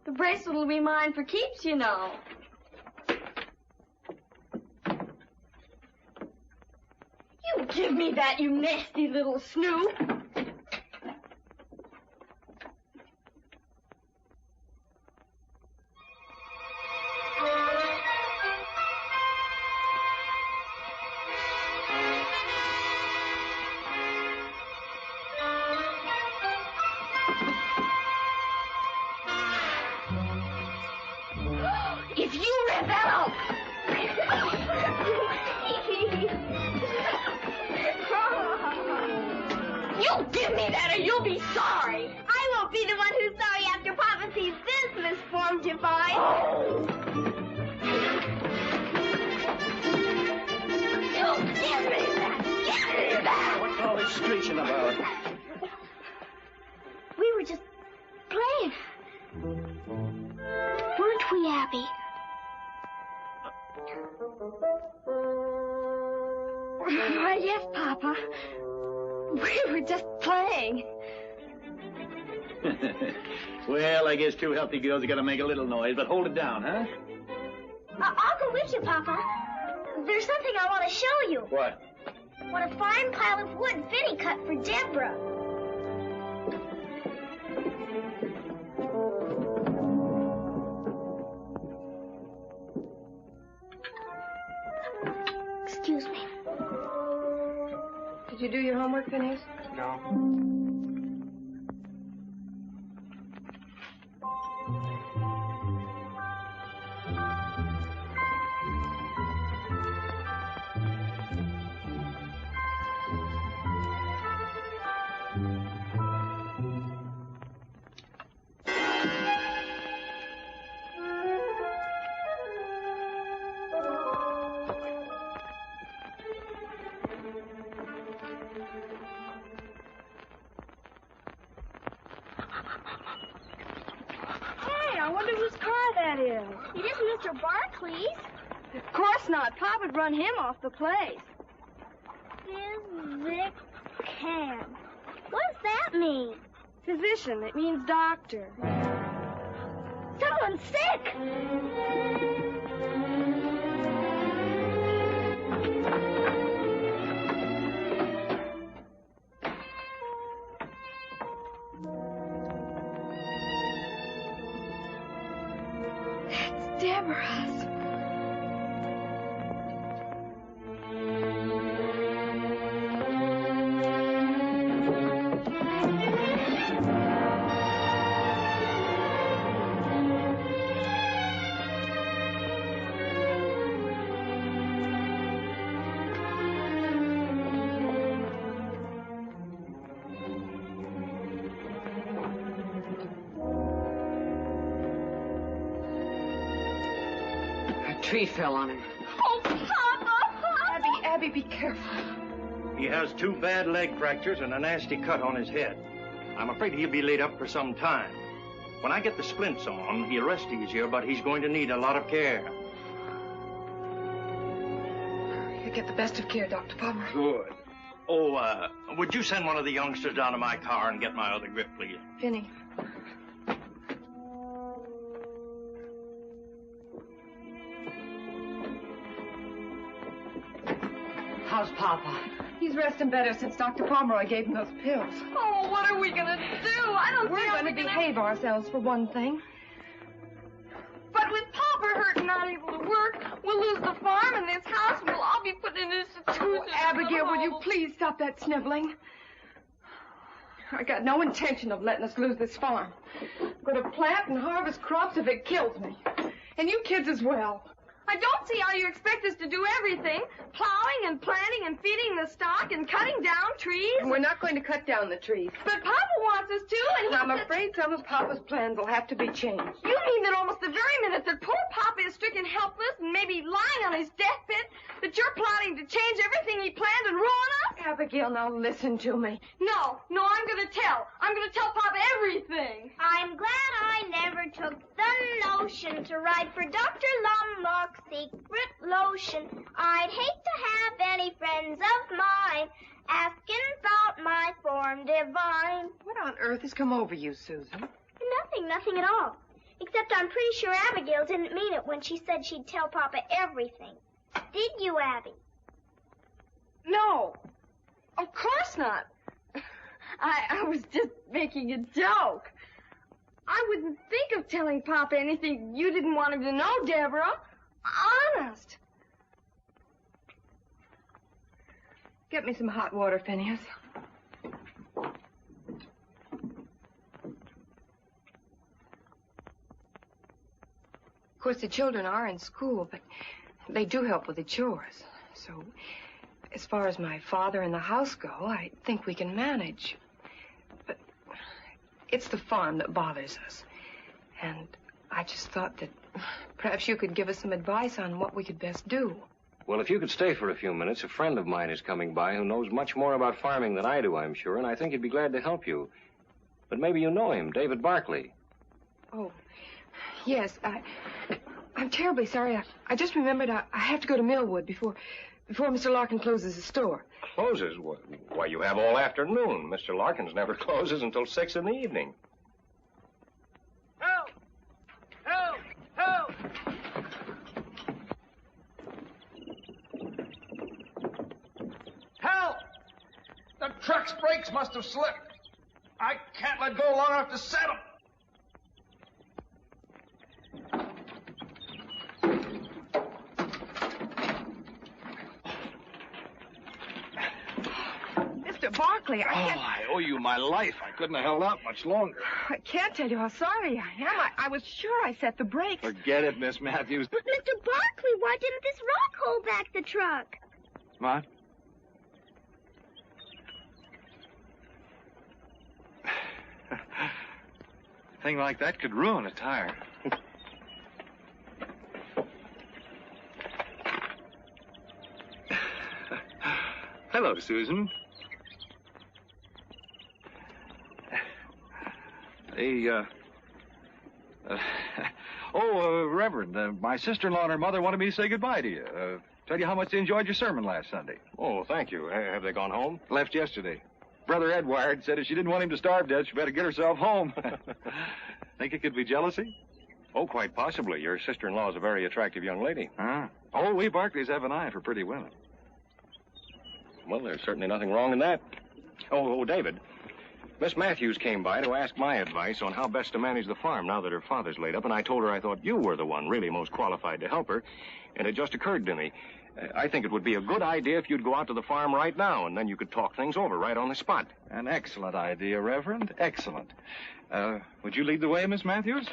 The bracelet will be mine for keeps, you know. You give me that, you nasty little snoop. If you rebel... You give me that or you'll be sorry. I won't be the one who's sorry after Papa sees this misformed divine. You give me that! Give me that! What's all this screeching about? We were just playing. Weren't we, Abby? Why, yes, Papa. We were just playing. Well, I guess two healthy girls are going to make a little noise, but hold it down, huh? I'll go with you, Papa. There's something I want to show you. What? What a fine pile of wood Vinny cut for Deborah. Excuse me. Did you do your homework, Phineas? No. It isn't Mr. Barkley's. Of course not. Papa'd run him off the place. Physic can. What does that mean? Physician. It means doctor. Someone's sick. Deborah's. Tree fell on him. Oh, Papa! Abby, be careful. He has 2 bad leg fractures and a nasty cut on his head. I'm afraid he'll be laid up for some time. When I get the splints on, he'll rest easier, but he's going to need a lot of care. You get the best of care, Dr. Palmer. Good. Oh, would you send one of the youngsters down to my car and get my other grip, please? Vinny. How's Papa? He's resting better since Dr. Pomeroy gave him those pills. Oh, what are we going to do? I don't We're going to behave ourselves, for one thing. But with Papa hurt and not able to work, we'll lose the farm and this house, and we'll all be put in institution. Oh, Abigail, will you please stop that sniveling? I got no intention of letting us lose this farm. I'm going to plant and harvest crops if it kills me. And you kids as well. I don't see how you expect us to do everything. Plowing and planting and feeding the stock and cutting down trees. And we're not going to cut down the trees. But Papa wants us to, and I'm afraid some of Papa's plans will have to be changed. You mean that almost the very minute that poor Papa is stricken helpless and maybe lying on his deathbed, that you're plotting to change everything he planned and ruin us? Abigail, now listen to me. No, I'm going to tell. I'm going to tell Papa everything. I'm glad I never took the notion to write for Dr. Lumlock's secret lotion. I'd hate to have any friends of mine asking about my form divine. What on earth has come over you, Susan? Nothing at all. Except I'm pretty sure Abigail didn't mean it when she said she'd tell Papa everything. Did you, Abby? No, of course not. I was just making a joke. I wouldn't think of telling Papa anything you didn't want him to know, Deborah. Honest. Get me some hot water, Phineas. Of course, the children are in school, but they do help with the chores. So, as far as my father and the house go, I think we can manage. But it's the farm that bothers us. And I just thought that perhaps you could give us some advice on what we could best do. Well, if you could stay for a few minutes, a friend of mine is coming by who knows much more about farming than I do, I'm sure, and I think he'd be glad to help you. But maybe you know him, David Barkley. Oh, yes. I'm terribly sorry. I just remembered I have to go to Millwood before before Mr. Larkin closes his store. Closes? Why, you have all afternoon. Mr. Larkins never closes until 6 in the evening. Help! Help! Help! Help! The truck's brakes must have slipped. I can't let go long enough to set them. Mr. Barkley, I owe you my life. I couldn't have held out much longer. I can't tell you how sorry I am. I was sure I set the brakes. Forget it, Miss Matthews. But, Mr. Barkley, why didn't this rock hold back the truck? What? A thing like that could ruin a tire. Hello, Susan. Reverend, my sister-in-law and her mother wanted me to say goodbye to you. Tell you how much they enjoyed your sermon last Sunday. Oh, thank you. Have they gone home? Left yesterday. Brother Edward said if she didn't want him to starve to death, she better get herself home. Think it could be jealousy? Oh, quite possibly. Your sister-in-law is a very attractive young lady. Huh? Oh, we Barkleys have an eye for pretty women. Well, there's certainly nothing wrong in that. Oh, David. Miss Matthews came by to ask my advice on how best to manage the farm now that her father's laid up, and I told her I thought you were the one really most qualified to help her, and it just occurred to me. I think it would be a good idea if you'd go out to the farm right now, and then you could talk things over right on the spot. An excellent idea, Reverend. Excellent. Would you lead the way, Miss Matthews?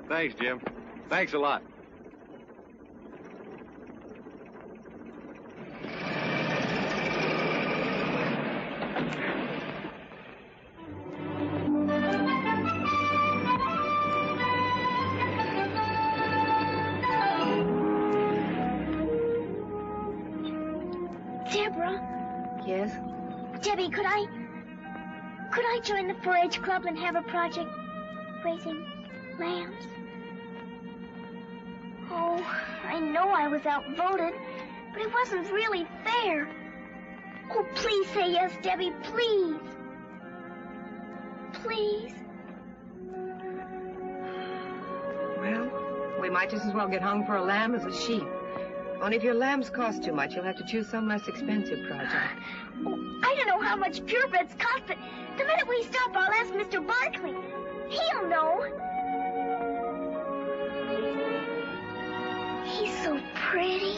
Thanks, Jim. Thanks a lot. Deborah? Yes? Debbie, could I join the 4-H club and have a project raising lambs? Oh, I know I was outvoted, but it wasn't really fair. Oh, please say yes, Debbie, please. Please. Well, we might just as well get hung for a lamb as a sheep. Only if your lambs cost too much, you'll have to choose some less expensive project. Oh, I don't know how much purebreds cost, but the minute we stop, I'll ask Mr. Barkley. He'll know. He's so pretty.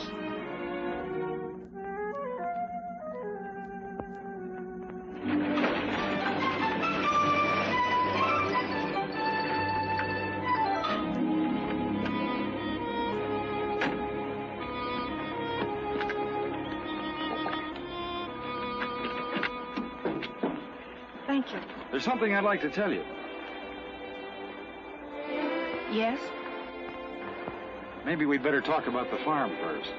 Thank you. There's something I'd like to tell you. Yes? Maybe we'd better talk about the farm first.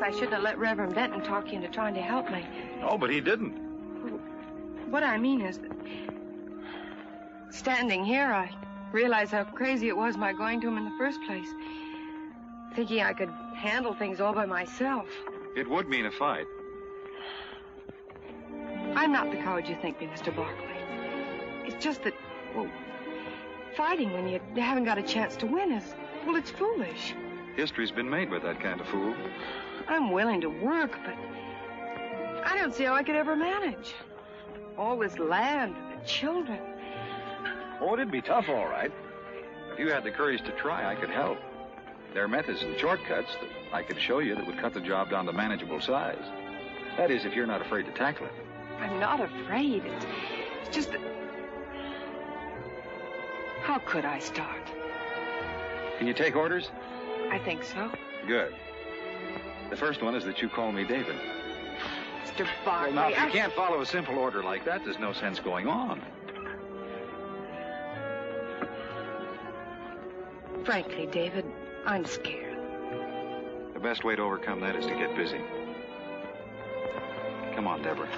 I shouldn't have let Reverend Benton talk you into trying to help me. No, but he didn't. What I mean is that standing here, I realized how crazy it was my going to him in the first place. Thinking I could handle things all by myself. It would mean a fight. I'm not the coward you think me, Mr. Barkley. It's just that, well, fighting when you haven't got a chance to win is, well, it's foolish. History's been made with that kind of fool. I'm willing to work, but I don't see how I could ever manage. All this land and the children. Oh, it'd be tough, all right. If you had the courage to try, I could help. There are methods and shortcuts that I could show you that would cut the job down to manageable size. That is, if you're not afraid to tackle it. I'm not afraid. It's just that... How could I start? Can you take orders? I think so. Good. The first one is that you call me David. Mr. Barkley, Well, now, if you can't follow a simple order like that, there's no sense going on. Frankly, David, I'm scared. The best way to overcome that is to get busy. Come on, Deborah.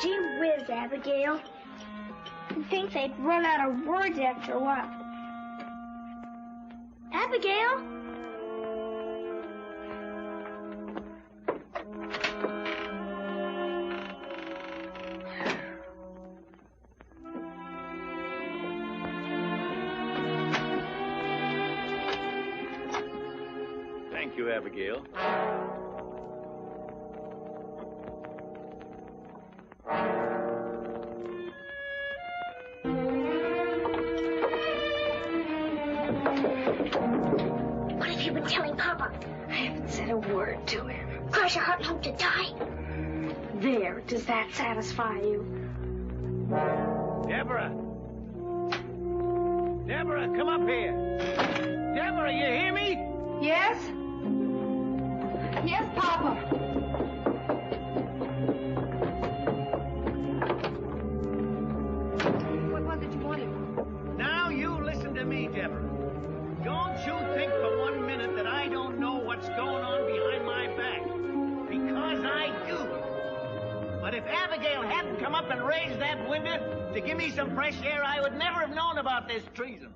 Gee whiz, Abigail. You'd think they'd run out of words after a while. Abigail? Thank you, Abigail. What have you been telling Papa? I haven't said a word to him. Cross your heart and hope to die. There, does that satisfy you? Deborah! Deborah, come up here. Deborah, you hear me? Yes? Yes, Papa. What was it you wanted? Now you listen to me, Deborah. Don't you think for 1 minute that I don't know what's going on behind my back. Because I do. But if Abigail hadn't come up and raised that window to give me some fresh air, I would never have known about this treason.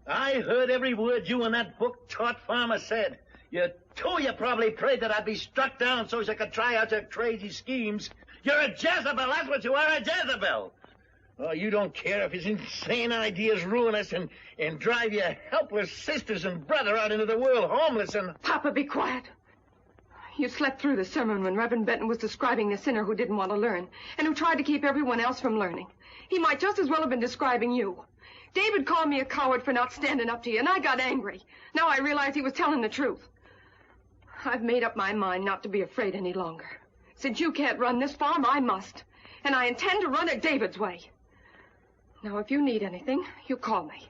I heard every word you and that book-taught farmer said. You probably prayed that I'd be struck down so I could try out your crazy schemes. You're a Jezebel, that's what you are, a Jezebel. Oh, you don't care if his insane ideas ruin us and drive your helpless sisters and brother out into the world homeless and... Papa, be quiet. You slept through the sermon when Reverend Benton was describing the sinner who didn't want to learn and who tried to keep everyone else from learning. He might just as well have been describing you. David called me a coward for not standing up to you, and I got angry. Now I realize he was telling the truth. I've made up my mind not to be afraid any longer. Since you can't run this farm, I must. And I intend to run it David's way. Now, if you need anything, you call me.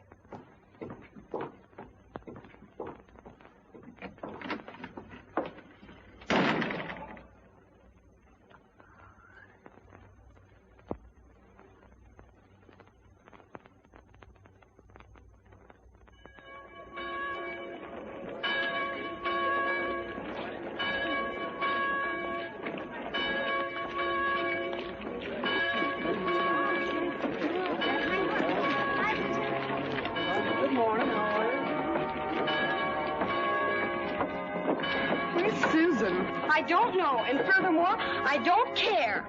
I don't know, and furthermore, I don't care.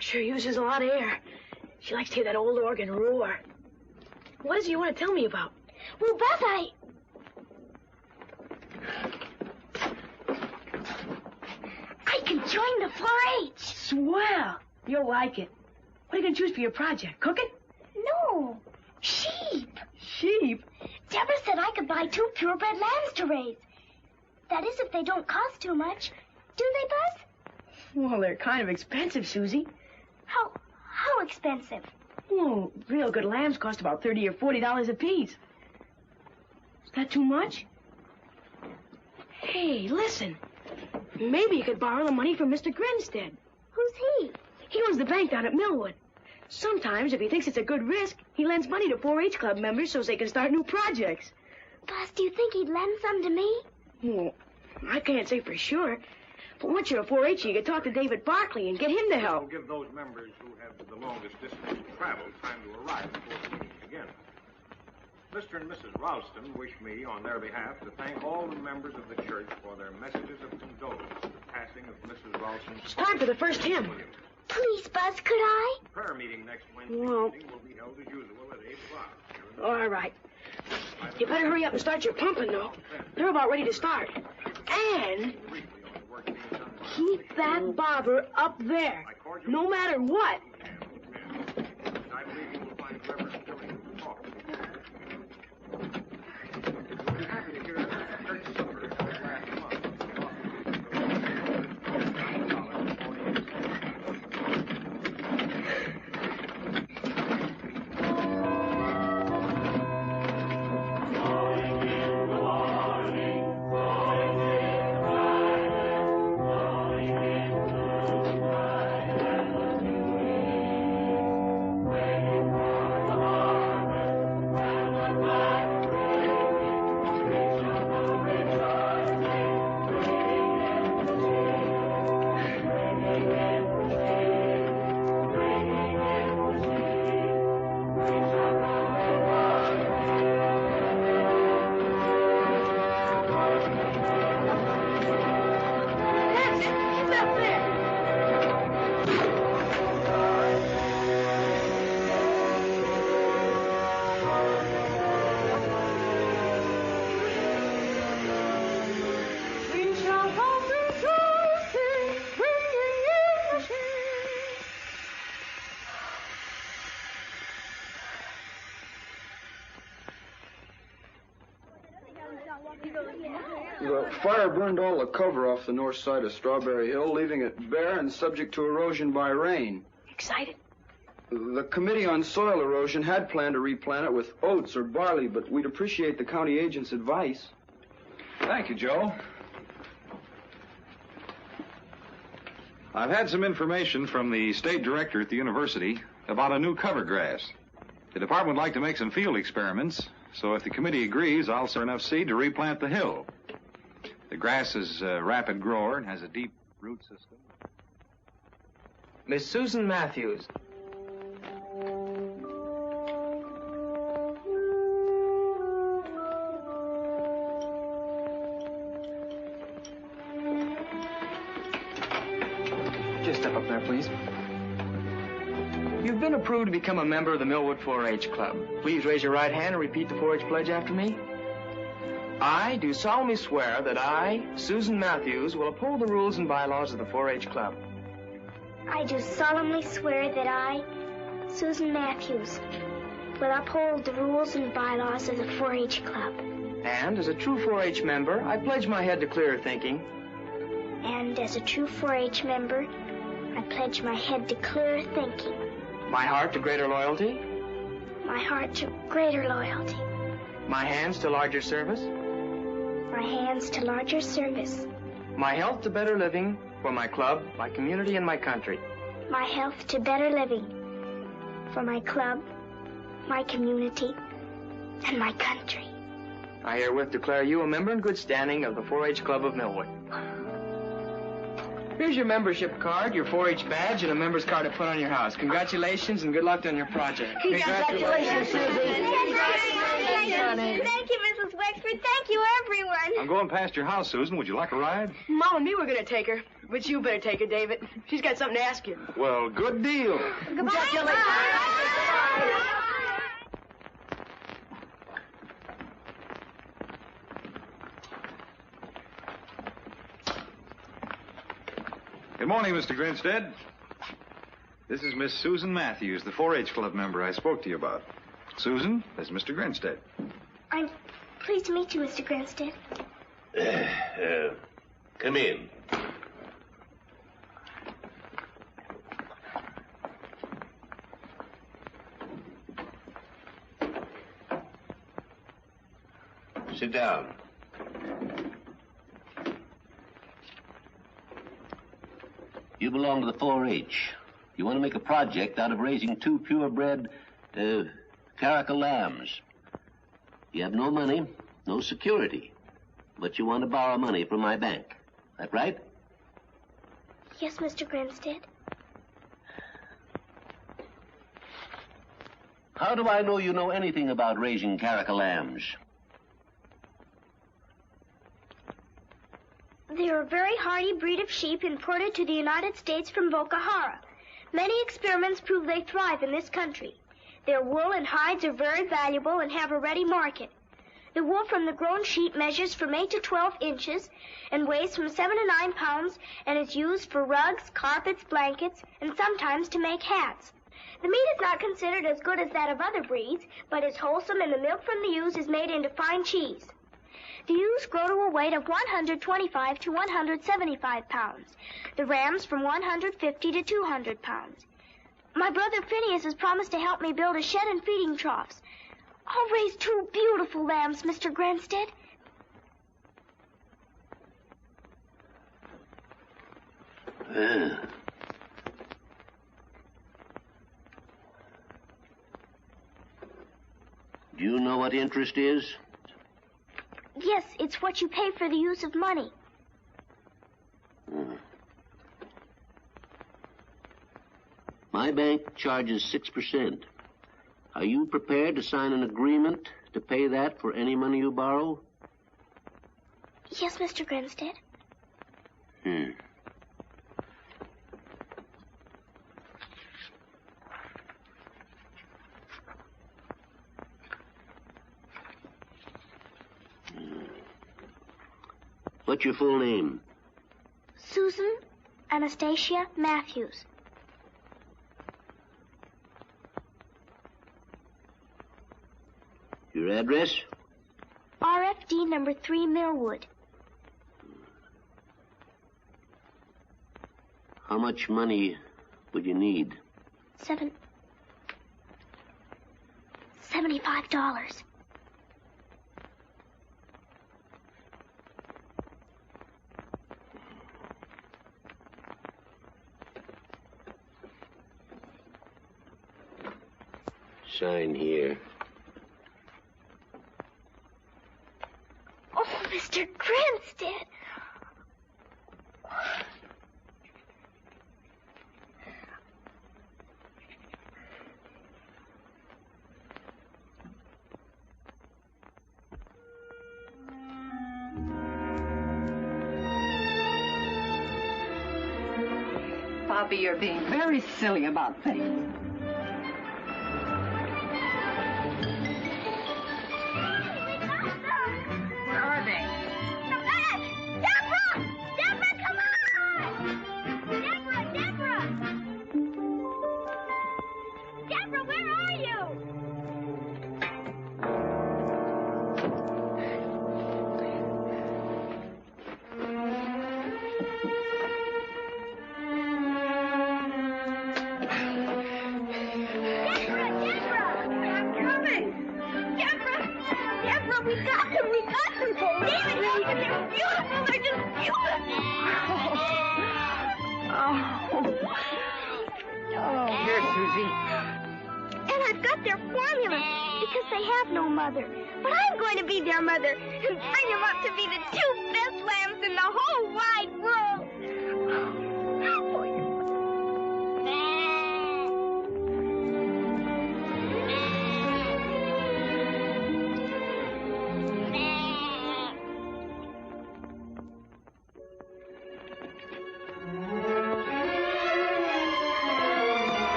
Sure uses a lot of air. She likes to hear that old organ roar. What is it you want to tell me about? Well, Beth, join the 4-H. Swell. You'll like it. What are you going to choose for your project? Cooking? No, sheep. Sheep? Deborah said I could buy 2 purebred lambs to raise. That is, if they don't cost too much. Do they, Buzz? Well, they're kind of expensive, Susie. How expensive? Well, real good lambs cost about $30 or $40 apiece. Is that too much? Hey, listen. Maybe you could borrow the money from Mr. Grinstead. Who's he? He owns the bank down at Millwood. Sometimes, if he thinks it's a good risk, he lends money to 4-H club members so they can start new projects. Buzz, do you think he'd lend some to me? Well, I can't say for sure. But once you're a 4-H, you can talk to David Barkley and get him to help. We'll give those members who have the longest distance to travel time to arrive before the meeting begins. Mr. and Mrs. Ralston wish me, on their behalf, to thank all the members of the church for their messages of condolence for the passing of Mrs. Ralston's... It's time for the first hymn. Please, Buzz, could I? Prayer meeting next Wednesday evening will be held as usual at 8 o'clock. All right. You better hurry up and start your pumping, though. They're about ready to start. And keep that bobber up there, no matter what. I believe you will find Reverend Julius talk. We'll be happy to hear that church supper last month. The fire burned all the cover off the north side of Strawberry Hill, leaving it bare and subject to erosion by rain. Excited? The Committee on Soil Erosion had planned to replant it with oats or barley, but we'd appreciate the county agent's advice. Thank you, Joe. I've had some information from the state director at the university about a new cover grass. The department would like to make some field experiments, so if the committee agrees, I'll send enough seed to replant the hill. The grass is a rapid grower and has a deep root system. Miss Susan Matthews. Just step up there, please. You've been approved to become a member of the Millwood 4-H Club. Please raise your right hand and repeat the 4-H pledge after me. I do solemnly swear that I, Susan Matthews, will uphold the rules and bylaws of the 4-H Club. I do solemnly swear that I, Susan Matthews, will uphold the rules and bylaws of the 4-H Club. And as a true 4-H member, I pledge my head to clearer thinking. And as a true 4-H member, I pledge my head to clearer thinking. My heart to greater loyalty. My heart to greater loyalty. My hands to larger service. My hands to larger service. My health to better living for my club, my community, and my country. My health to better living for my club, my community, and my country. I herewith declare you a member in good standing of the 4-H Club of Millwood. Here's your membership card, your 4-H badge, and a member's card to put on your house. Congratulations and good luck on your project. Congratulations, Susie. Honey. Thank you, Mrs. Wexford. Thank you, everyone. I'm going past your house, Susan. Would you like a ride? Mom and me were going to take her, but you better take her, David. She's got something to ask you. Well, good deal. Goodbye. Good morning, Mr. Grinstead. This is Miss Susan Matthews, the 4-H Club member I spoke to you about. Susan, this is Mr. Grinstead. I'm pleased to meet you, Mr. Grinstead. Come in. Sit down. You belong to the 4-H. You want to make a project out of raising 2 purebred, caracal lambs. You have no money, no security, but you want to borrow money from my bank. That right? Yes, Mr. Grinstead. How do I know you know anything about raising caracal lambs? They're a very hardy breed of sheep imported to the United States from Boko Haram. Many experiments prove they thrive in this country. Their wool and hides are very valuable and have a ready market. The wool from the grown sheep measures from 8 to 12 inches and weighs from 7 to 9 pounds and is used for rugs, carpets, blankets, and sometimes to make hats. The meat is not considered as good as that of other breeds, but is wholesome, and the milk from the ewes is made into fine cheese. The ewes grow to a weight of 125 to 175 pounds. The rams from 150 to 200 pounds. My brother Phineas has promised to help me build a shed and feeding troughs. I'll raise 2 beautiful lambs, Mr. Grinstead. Do you know what interest is? Yes, it's what you pay for the use of money. My bank charges 6%. Are you prepared to sign an agreement to pay that for any money you borrow? Yes, Mr. Grinstead. What's your full name? Susan Anastasia Matthews. Your address? RFD number 3 Millwood. How much money would you need? $75. Sign here. Oh, Mr. Grinstead. Poppy, you're being very silly about things.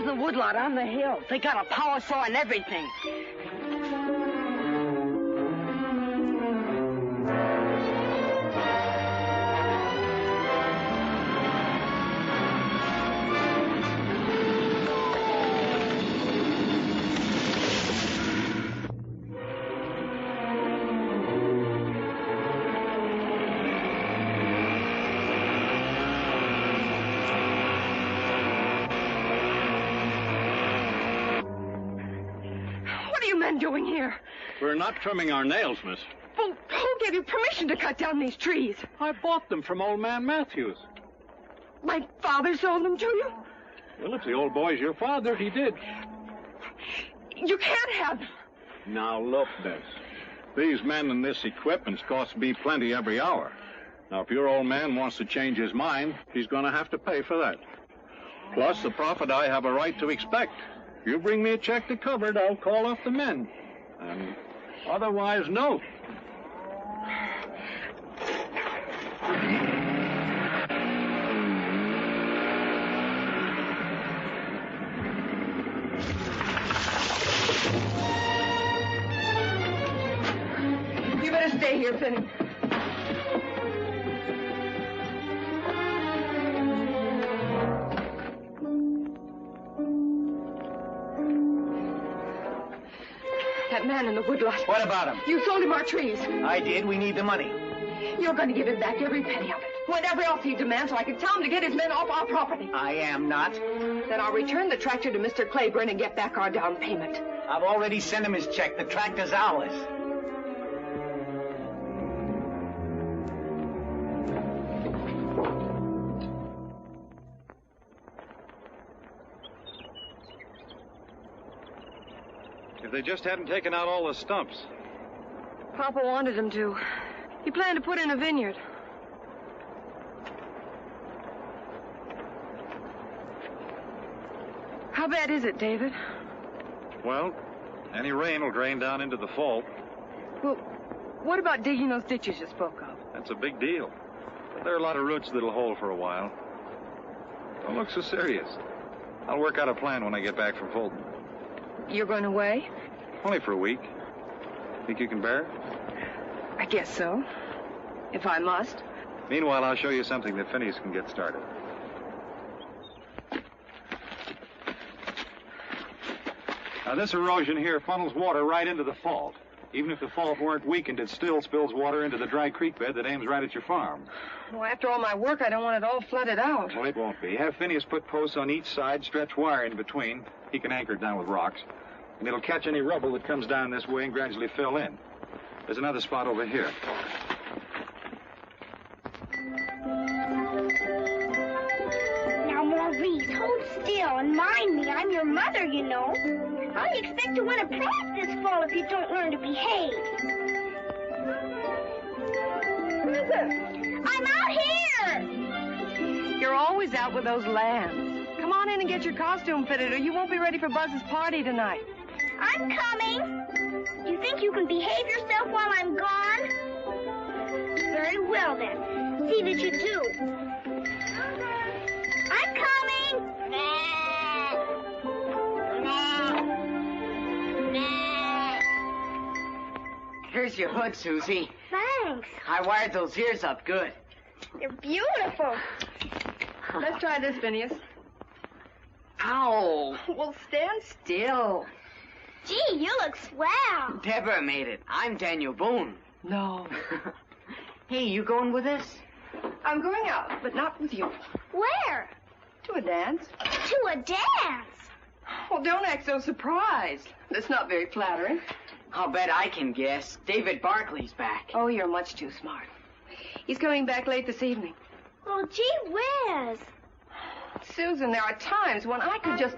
in the woodlot on the hill. They got a power saw and everything. Doing here? We're not trimming our nails, miss. Well, who gave you permission to cut down these trees? I bought them from old man Matthews. My father sold them to you? Well, if the old boy's your father, he did. You can't have them. Now, look, Bess. These men and this equipment's cost me plenty every hour. Now, if your old man wants to change his mind, he's going to have to pay for that. Plus, the profit I have a right to expect. If you bring me a check to cover it, I'll call off the men. And otherwise, no. You better stay here, Phineas. That man in the woodlot. What about him? You sold him our trees. I did. We need the money. You're going to give him back every penny of it. Whatever else he demands, so I can tell him to get his men off our property. I am not. Then I'll return the tractor to Mr. Claiborne and get back our down payment. I've already sent him his check. The tractor's ours. They just hadn't taken out all the stumps. Papa wanted him to. He planned to put in a vineyard. How bad is it, David? Well, any rain will drain down into the fault. Well, what about digging those ditches you spoke of? That's a big deal. But there are a lot of roots that'll hold for a while. Don't look so serious. I'll work out a plan when I get back from Fulton. You're going away? Only for a week. Think you can bear it? I guess so. If I must. Meanwhile, I'll show you something that Phineas can get started. Now, this erosion here funnels water right into the fault. Even if the fault weren't weakened, it still spills water into the dry creek bed that aims right at your farm. Well, after all my work, I don't want it all flooded out. Well, it won't be. Have Phineas put posts on each side, stretch wire in between. He can anchor it down with rocks. And it'll catch any rubble that comes down this way and gradually fill in. There's another spot over here. Now, Maurice, hold still and mind me. I'm your mother, you know. How do you expect to win a prize this fall if you don't learn to behave? Who is it? I'm out here! You're always out with those lambs. Come on in and get your costume fitted, or you won't be ready for Buzz's party tonight. I'm coming. You think you can behave yourself while I'm gone? Very well, then. See that you do. I'm coming. Here's your hood, Susie. Thanks. I wired those ears up good. They're beautiful. Let's try this, Phineas. Ow. Well, stand still. Gee, you look swell. Deborah made it. I'm Daniel Boone. No. Hey, you going with us? I'm going out, but not with you. Where? To a dance. To a dance? Well, don't act so surprised. That's not very flattering. I'll bet I can guess. David Barkley's back. Oh, you're much too smart. He's coming back late this evening. Oh, gee whiz. Susan, there are times when I could just...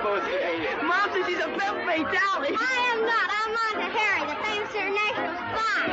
both behave. Mom says she's a femme fatale. I am not. I'm Monte Harry, the famous international spy.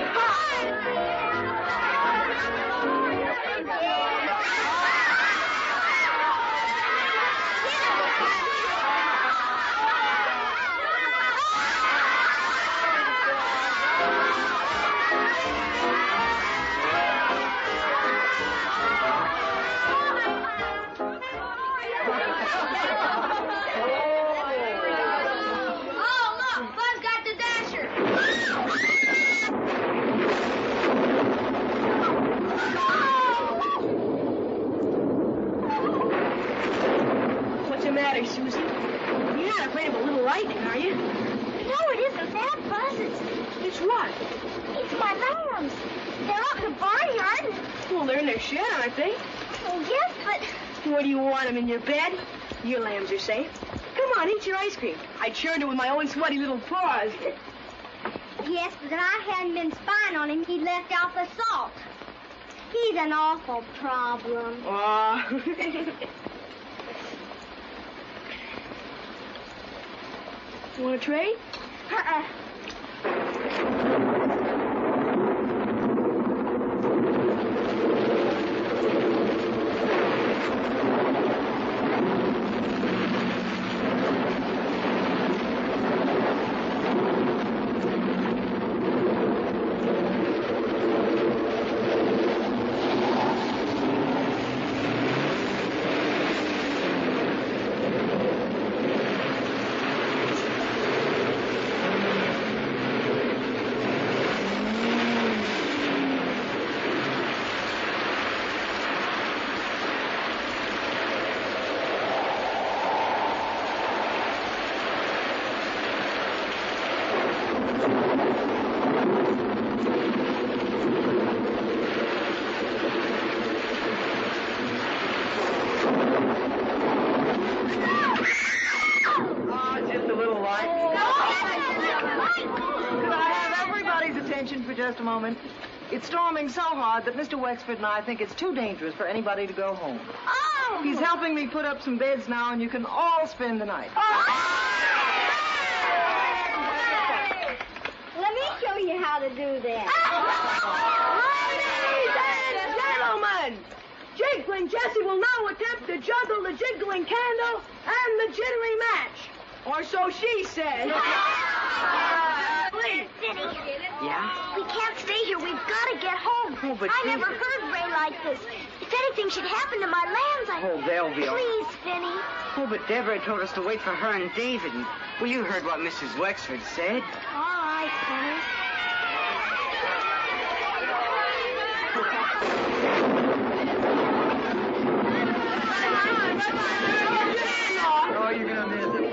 Susie. You're not afraid of a little lightning, are you? No, it isn't that, Buzz. It's what? It's my lambs. They're out in the barnyard. Well, they're in their shed, aren't they? Oh, yes, but... What do you want, them in your bed? Your lambs are safe. Come on, eat your ice cream. I churned it with my own sweaty little paws. Yes, but if I hadn't been spying on him, he'd left out the salt. He's an awful problem. Oh. You want to trade? Just a moment. It's storming so hard that Mr. Wexford and I think it's too dangerous for anybody to go home. Oh! He's helping me put up some beds now, and you can all spend the night. Let me show you how to do that. Ladies and gentlemen, Jiggling Jessie will now attempt to juggle the jiggling candle and the jittery match. Or so she said. Please, Vinny. Yeah? We can't stay here. We've got to get home. Oh, but I never heard Ray like this. If anything should happen to my lambs, Oh, they'll be all right. Please, Vinny. Oh, but Deborah told us to wait for her and David. And, well, you heard what Mrs. Wexford said. All right, Vinny. Oh, you're going to miss it.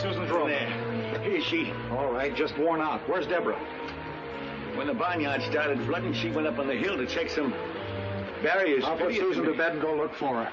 Susan's room? There. Here she. All right, just worn out. Where's Deborah? When the barnyard started flooding, she went up on the hill to check some barriers. I'll put Susan to bed and go look for her.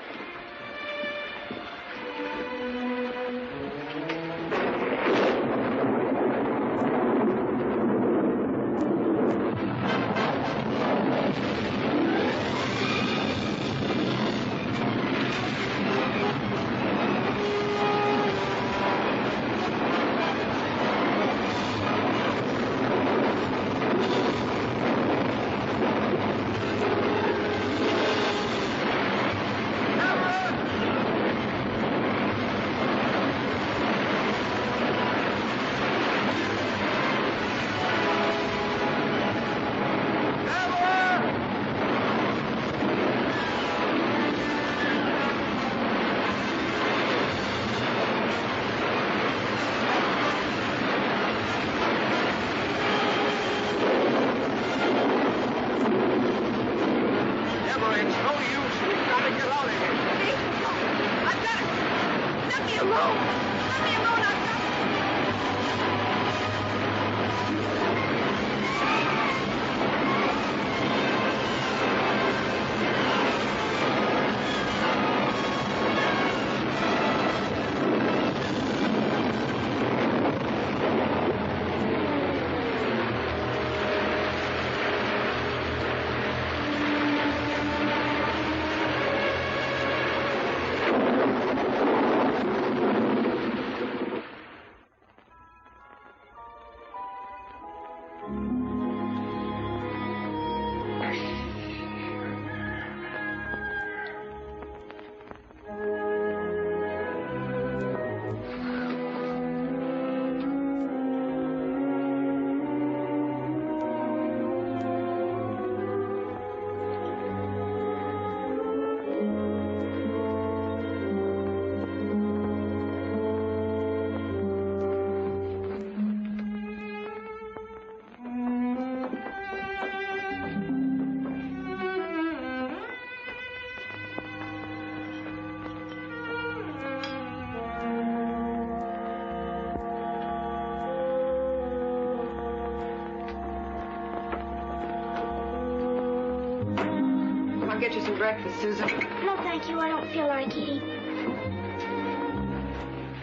I'll get you some breakfast, Susan. No, thank you. I don't feel like eating.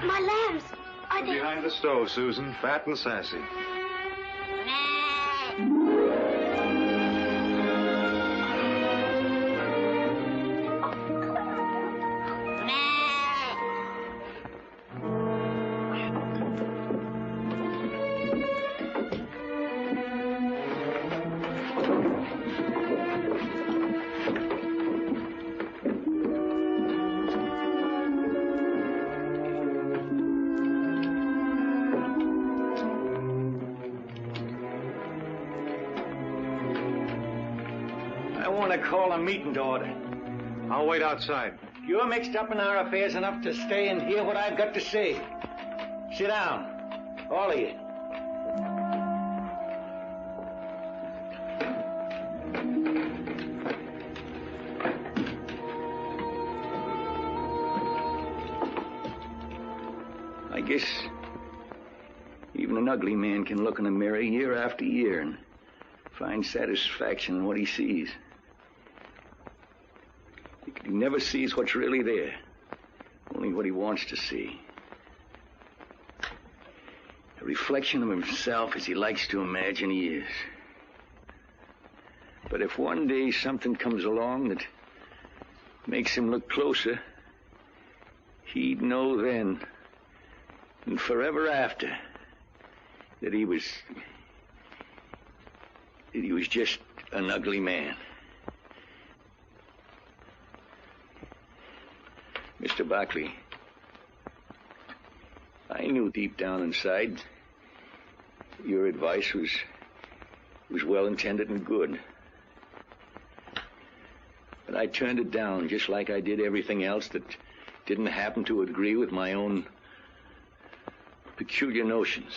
My lambs, are they... Behind the stove, Susan, fat and sassy. Call a meeting to order. I'll wait outside. You're mixed up in our affairs enough to stay and hear what I've got to say. Sit down, all of you. I guess even an ugly man can look in a mirror year after year and find satisfaction in what he sees. He never sees what's really there, only what he wants to see. A reflection of himself as he likes to imagine he is. But if one day something comes along that makes him look closer, he'd know then and forever after that he was just an ugly man. Mr. Barkley, I knew deep down inside your advice was well-intended and good. But I turned it down just like I did everything else that didn't happen to agree with my own peculiar notions.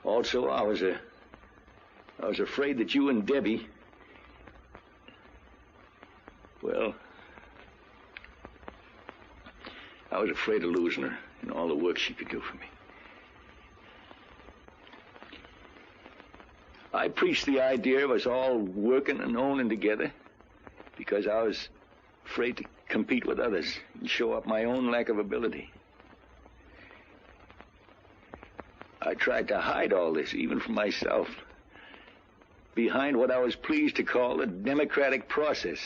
Also, I was afraid that you and Debbie, well, I was afraid of losing her and all the work she could do for me. I preached the idea of us all working and owning together because I was afraid to compete with others and show up my own lack of ability. I tried to hide all this, even from myself, behind what I was pleased to call the democratic process.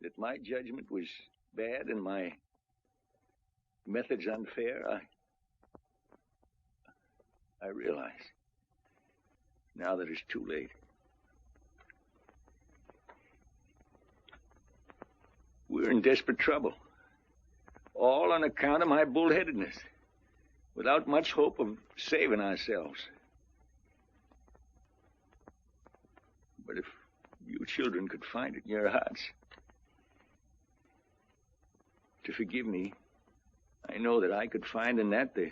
That my judgment was bad and my methods unfair, I realize now that it's too late. We're in desperate trouble, all on account of my bullheadedness, without much hope of saving ourselves. But if you children could find it in your hearts to forgive me, I know that I could find in that the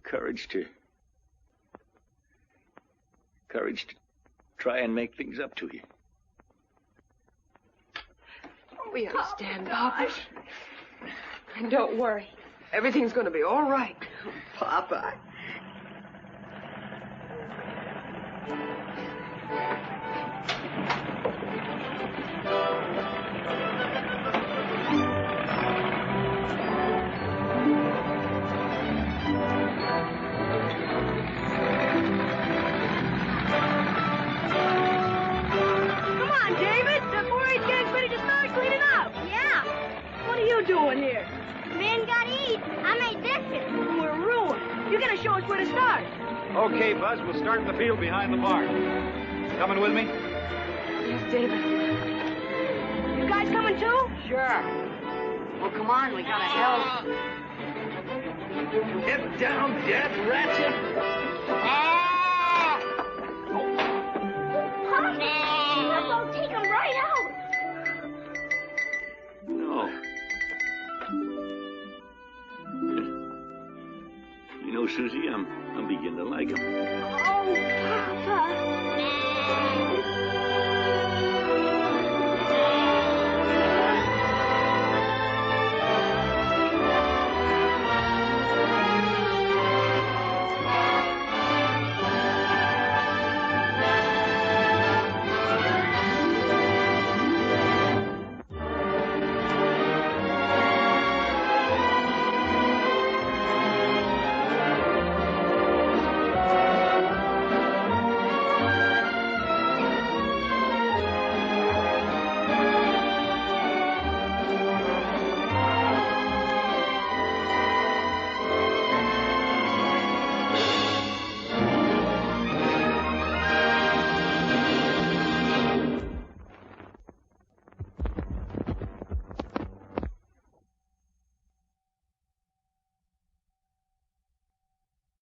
courage to try and make things up to you. We understand, Papa. And don't worry. Everything's going to be all right. Papa. Doing here? Man got eat. I made dishes. We're ruined. You gotta show us where to start. Okay, Buzz, we'll start in the field behind the barn. Coming with me? Yes, David. You guys coming too? Sure. Well, come on, we gotta help. Get down, death ratchet! Papa, take him right out. No. You know, Susie, I'm beginning to like him. Oh, Papa.